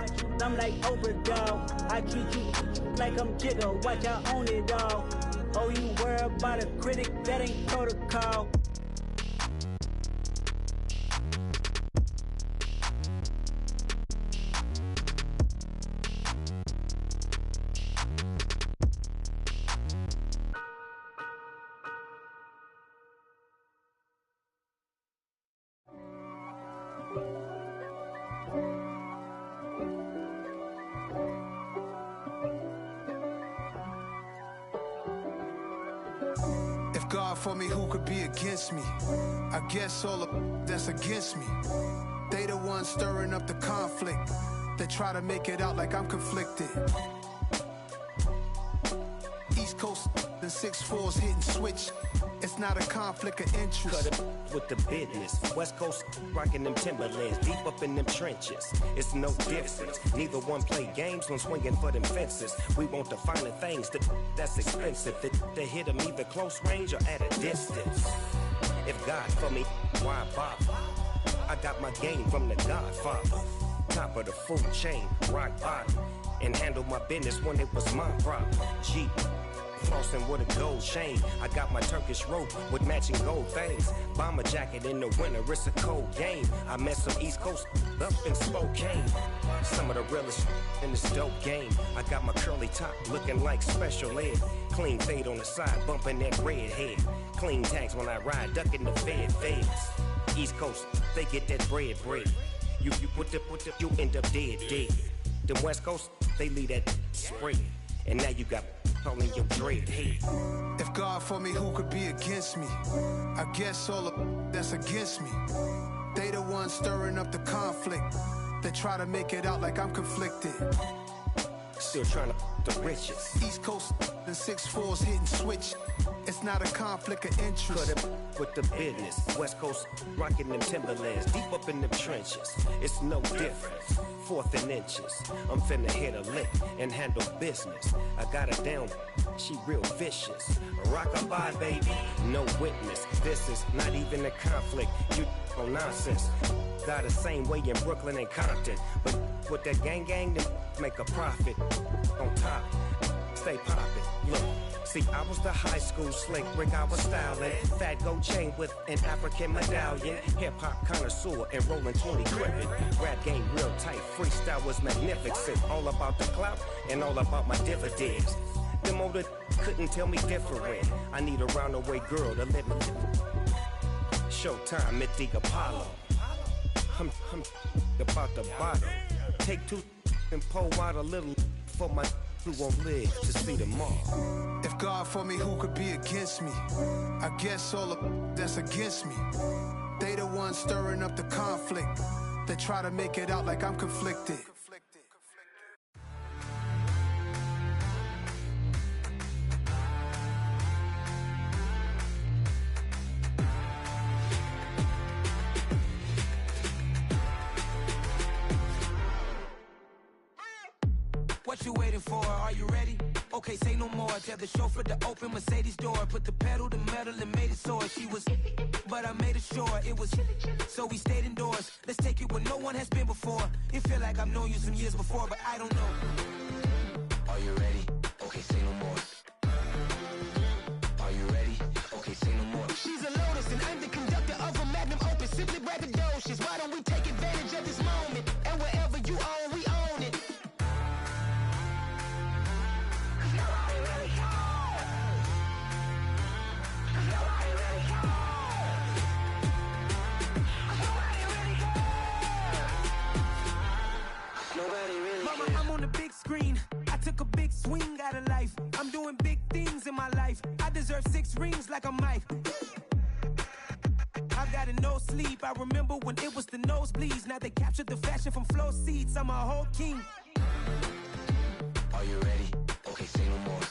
I'm like Oprah, dog. I treat you like I'm Jigga. Watch I own it all. Oh, you worry about a critic? That ain't protocol. God for me, who could be against me? I guess all of that's against me. They the ones stirring up the conflict. They try to make it out like I'm conflicted. East Coast, the 6'4's hitting switch. It's not a conflict of interest. Cut it with the business. West Coast rocking them Timberlands, deep up in them trenches. It's no difference. Neither one play games when swinging for them fences. We want the finer things that's expensive. That hit them either close range or at a distance. If God for me, why bother? I got my game from the Godfather. Top of the food chain, rock bottom. And handle my business when it was my problem. G. Flossing with a gold chain. I got my Turkish rope with matching gold things. Bomber jacket in the winter, it's a cold game. I met some East Coast up in Spokane. Some of the realest in this dope game. I got my curly top looking like special ed. Clean fade on the side, bumping that red head. Clean tags when I ride, ducking the feds. East Coast, they get that bread. You you end up dead. Them West Coast, they leave that spread. And now you got calling your dread head. If God for me, who could be against me? I guess all of that's against me. They the ones stirring up the conflict. They try to make it out like I'm conflicted. Still trying to the riches. East Coast, the 6'4's hitting switch. It's not a conflict of interest. Cut it with the business. West Coast rocking them Timberlands, deep up in them trenches. It's no difference. 4th and inches. I'm finna hit a lick and handle business. I got her down, she real vicious. Rockabye, baby, no witness. This is not even a conflict. You on nonsense. Got the same way in Brooklyn and Compton. But with that gang, then make a profit. On top, stay poppin'. Look. See, I was the high school slick Rick, I was styling. Fat gold chain with an African medallion. Hip-hop connoisseur and rolling 20 crippin'. Rap game real tight, freestyle was magnificent. All about the clout and all about my dividends. Them older couldn't tell me different. I need a roundaway girl to let me. Showtime at the Apollo. I'm about the bottom. Take 2 and pour out a little for my who won't live to see tomorrow. If God for me, who could be against me? I guess all of that's against me. They the ones stirring up the conflict. They try to make it out like I'm conflicted. What you waiting for? Are you ready? Okay, say no more. Tell the chauffeur to open Mercedes door. Put the pedal to metal and made it soar. She was, but I made it sure it was. So we stayed indoors. Let's take it where no one has been before. It feel like I've known you some years before, but I don't know. Are you ready? Okay, say no more. Are you ready? Okay, say no more. She's a Lotus and I'm the conductor of a magnum opus. Simply braggadocious. Why don't we take advantage of this moment? And wherever you own, we own it. Mama, I'm on the big screen. I took a big swing out of life. I'm doing big things in my life. I deserve 6 rings like a Mike. I've got no sleep. I remember when it was the nosebleeds. Now they captured the fashion from flow seats. I'm a whole king. Are you ready? Okay, say no more.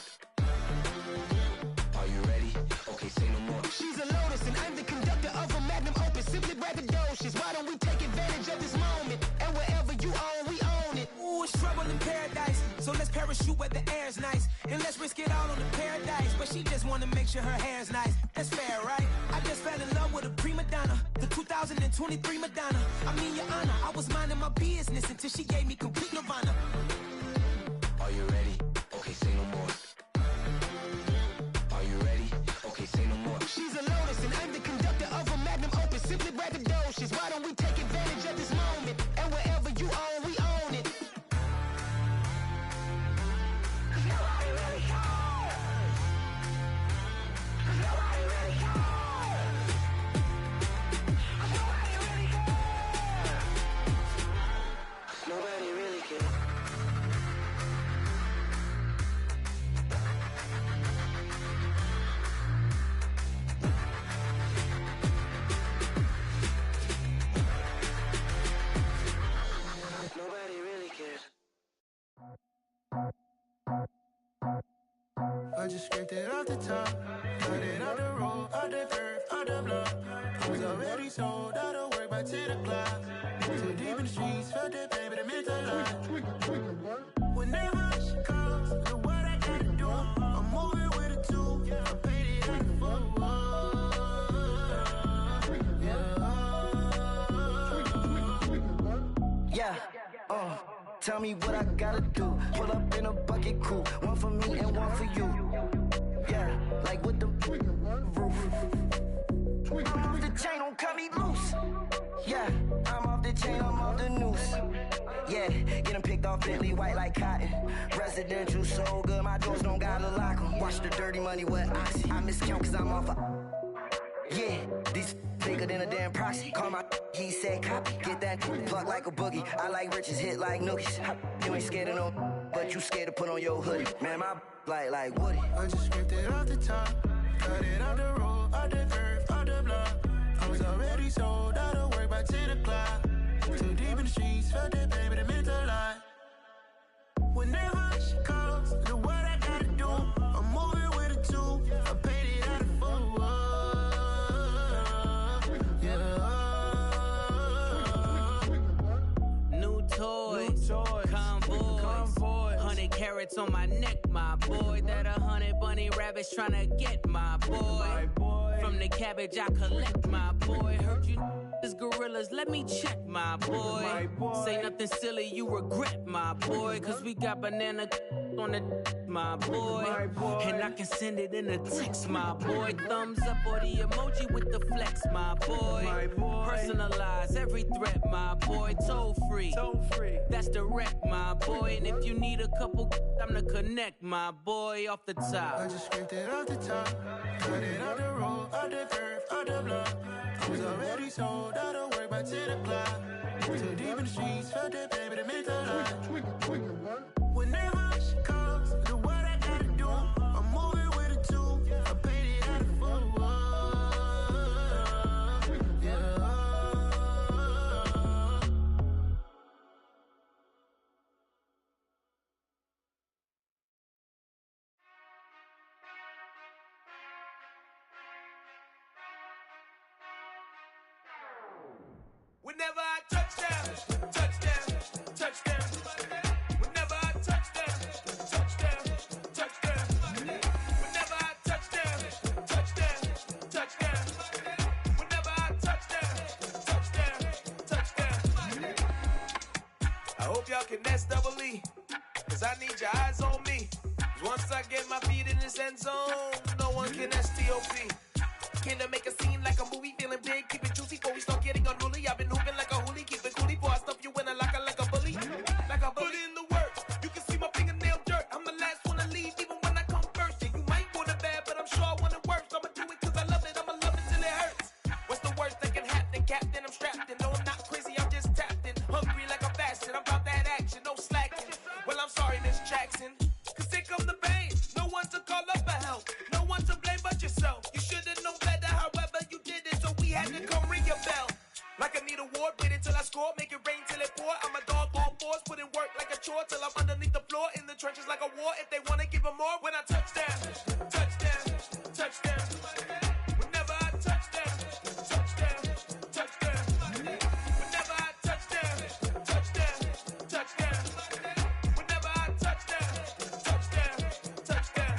Are you ready? Okay, say no more. She's a Lotus and I'm the conductor of a magnum opus. Simply braggadocious. Why don't we take advantage of this moment? And wherever you own, we own it. Ooh, it's trouble in paradise. So let's parachute where the air's nice. And let's risk it all on the paradise. But she just wanna make sure her hair's nice. That's fair, right? I just fell in love with a prima donna. The 2023 Madonna. I mean, your honor, I was minding my business until she gave me complete nirvana. Are you ready? Okay, say no more. Are you ready? Okay, say no more. She's a Lotus and I'm the conductor of a magnum opus. Simply braggadocious. Why don't we take advantage of this moment? And wherever you own, we own it. Nobody really cares. Nobody really cares. Nobody really cares. Nobody really cares. just scraped it off the top. Cut it out the road, out the curve, out the block. I was already sold out of work by 10 o'clock. Too deep in the streets, felt that pain, but it meant a lot. Whenever she calls, know what I gotta do. I'm moving with a two. I paid it out the full. Yeah, tell me what I gotta do. Pull up in a bucket crew, one for me and one for you. Yeah, like with the roof. I'm off the chain, don't cut me loose. Yeah, I'm off the chain, I'm off the noose. Yeah, getting picked off Bentley, white like cotton. Residential so good, my doors don't gotta lock 'em. Watch the dirty money with Oxy. I miscount cause I'm off a... Yeah, these bigger than a damn proxy. Call my he said copy. Get that plug like a boogie. I like riches, hit like nookies. You ain't scared of no, but you scared to put on your hoodie. Man, my like Woody. I just scraped it off the top. Cut it out the road, out the curve, out the block. I was already sold out of work by 10 o'clock. Too deep in the streets, felt that pain, but it meant a lot. Whenever she calls, know what I gotta do. I'm moving with a two. I paid it out of full. New toys, convoys, 100 carats on my neck, my boy. That 100 bunny rabbits tryna get my boy. From the cabbage I collect, my boy. Heard you is gorillas, let me check, my boy. Say nothing silly, you regret, my boy. Cause we got banana on the my boy. And I can send it in a text, my boy. Thumbs up or the emoji with the flex, my boy. Personalize every threat, my boy. Toll free, that's direct, my boy. And if you need a couple, I'm to connect, my boy, off the top. I just scraped it off the top. Cut it out the road, out the curve, out the block. I was already sold out of work by 10 o'clock. Too deep in the streets, felt that pain, but it meant a lot. Whenever she calls, know what I gotta do. I'm moving with a two. I paid it out of full. Whenever I touch down, touchdown, touchdown. Whenever I touch down, touchdown, touchdown. Whenever I touch down, touchdown, touchdown. Whenever I touch down, touchdown, touchdown. I hope y'all can nest double E, cause I need your eyes on me. Cause once I get my feet in this end zone, no one can STOP. Can I make a scene like a movie, feeling big, keep it juicy before we start getting unruly. I've been hooping like a hoolie, keep it coolie before I stuff you in a locker like a bully. Like a bully in the work, you can see my fingernail dirt. I'm the last one to leave, even when I come first. Yeah, you might want it bad, but I'm sure I want it worse. I'ma do it cause I love it, I'ma love it till it hurts. What's the worst that can happen, Captain? I'm strapped in, no I'm not crazy, I'm just tapped in. Hungry like I'm fasting, I'm about that action, no slacking. Well, I'm sorry, Miss Jackson, cause here come the pain. No one to call up for help, no one to blame but yourself. You should've known better, however you did it, so we had to come ring your bell. Like I need a award, wait until I score, make it rain till it pour. I'm a dog on force, put in work like a chore till I'm underneath the floor, in the trenches like a war. If they wanna give them more, when I touch down, touchdown, touchdown. Whenever I touch down, touchdown, touchdown. Whenever I touch down, touchdown, touchdown. Whenever I touch down, touchdown, touchdown.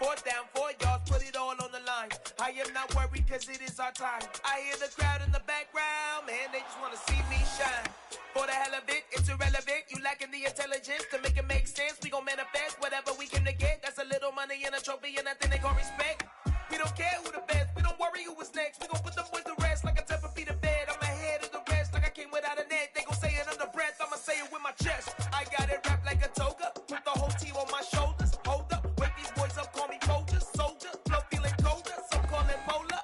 4th down, 4 yards, put it all on the line. I am not worried cause it is our time. I hear the crowd in the background, man, they just wanna see me shine. For the hell of it, it's irrelevant. You lacking the intelligence to make it make sense. We gon' manifest whatever we came to get. That's a little money and a trophy and nothing they gon' respect. We don't care who the best, we don't worry who was next. We gon' put them boys to rest like a 10 feet of bed. I'm ahead of the rest like I came without a net. They gon' say it under breath, I'ma say it with my chest. I got it wrapped like a toga, put the whole team on my shoulders. Hold up, wake these boys up, call me soldier, soldier. Flow feeling colder, some call it polar.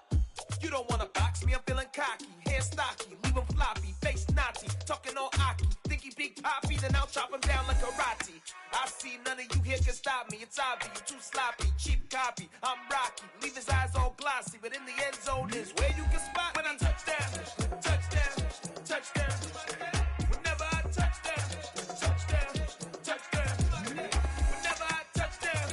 You don't wanna box me, I'm feeling cocky. Hair stocky, leave him floppy, face naughty. Talking all aki, think he big poppy, then I'll chop him down like karate. I see none of you here can stop me. It's obvious, you too sloppy, cheap copy. I'm Rocky, leave his eyes all glossy, but in the end zone is where you can spot when I touch down, touchdown, touchdown. Whenever I touch down, touchdown, touchdown. Whenever I touch down,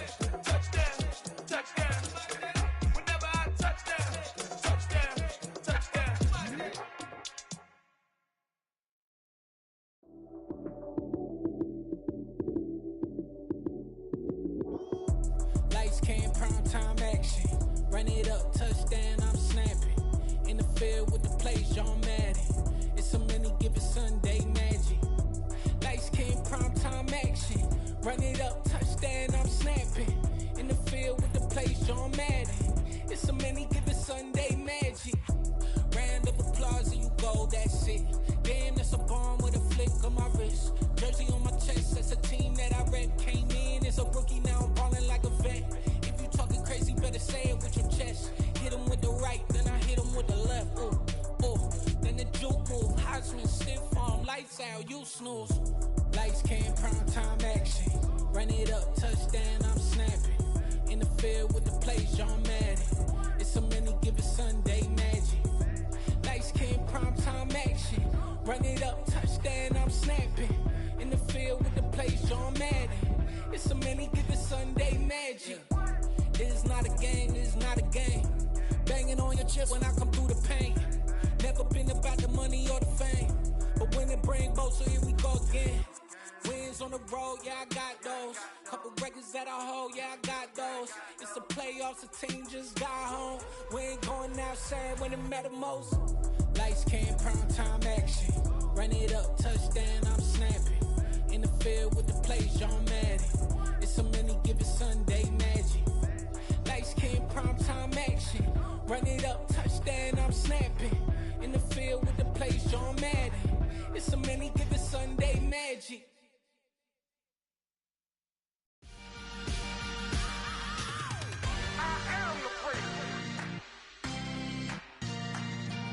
up, touchdown, I'm snapping. In the field with the plays, John Madden. It's a many given Sunday magic. Light skin, primetime action. Run it up, touchdown, I'm snapping. In the field with the plays, John Madden. It's a many given Sunday magic. Round of applause and you go, that's it. Damn, that's a bomb with a flick on my wrist. Jersey on my chest, that's a team that I rep. Came in as a rookie, now I'm ballin' like a vet. If you talking crazy, better say it with your chest. Hit him with the right, then I hit him with the left. Ooh, ooh. Then the juke move, Heisman, stiff arm, lights out, you snooze. Lights came, prime time action. Run it up, touchdown, I'm snapping. In the field with the plays, John Madden. It's a many given Sunday magic. Lights came, prime time action. Run it up, touchdown, I'm snapping. In the field with the plays, John Madden. It's a many given Sunday magic. It is not a game, it is not a game. Banging on your chest when I come through the pain. Never been about the money or the fame. But when it bring both, so here we go again. Wins on the road, yeah, I got those. Couple records that I hold, yeah, I got those. It's the playoffs, the team just got home. We ain't going outside when it matter most. Lights came, prime time action. Run it up, touchdown, I'm snapping. In the field with the plays, John Madden. It's a many given Sunday magic. Lights came, prime time action. Run it up, touchdown, I'm snapping. In the field with the plays, John Madden. It's a many given Sunday magic.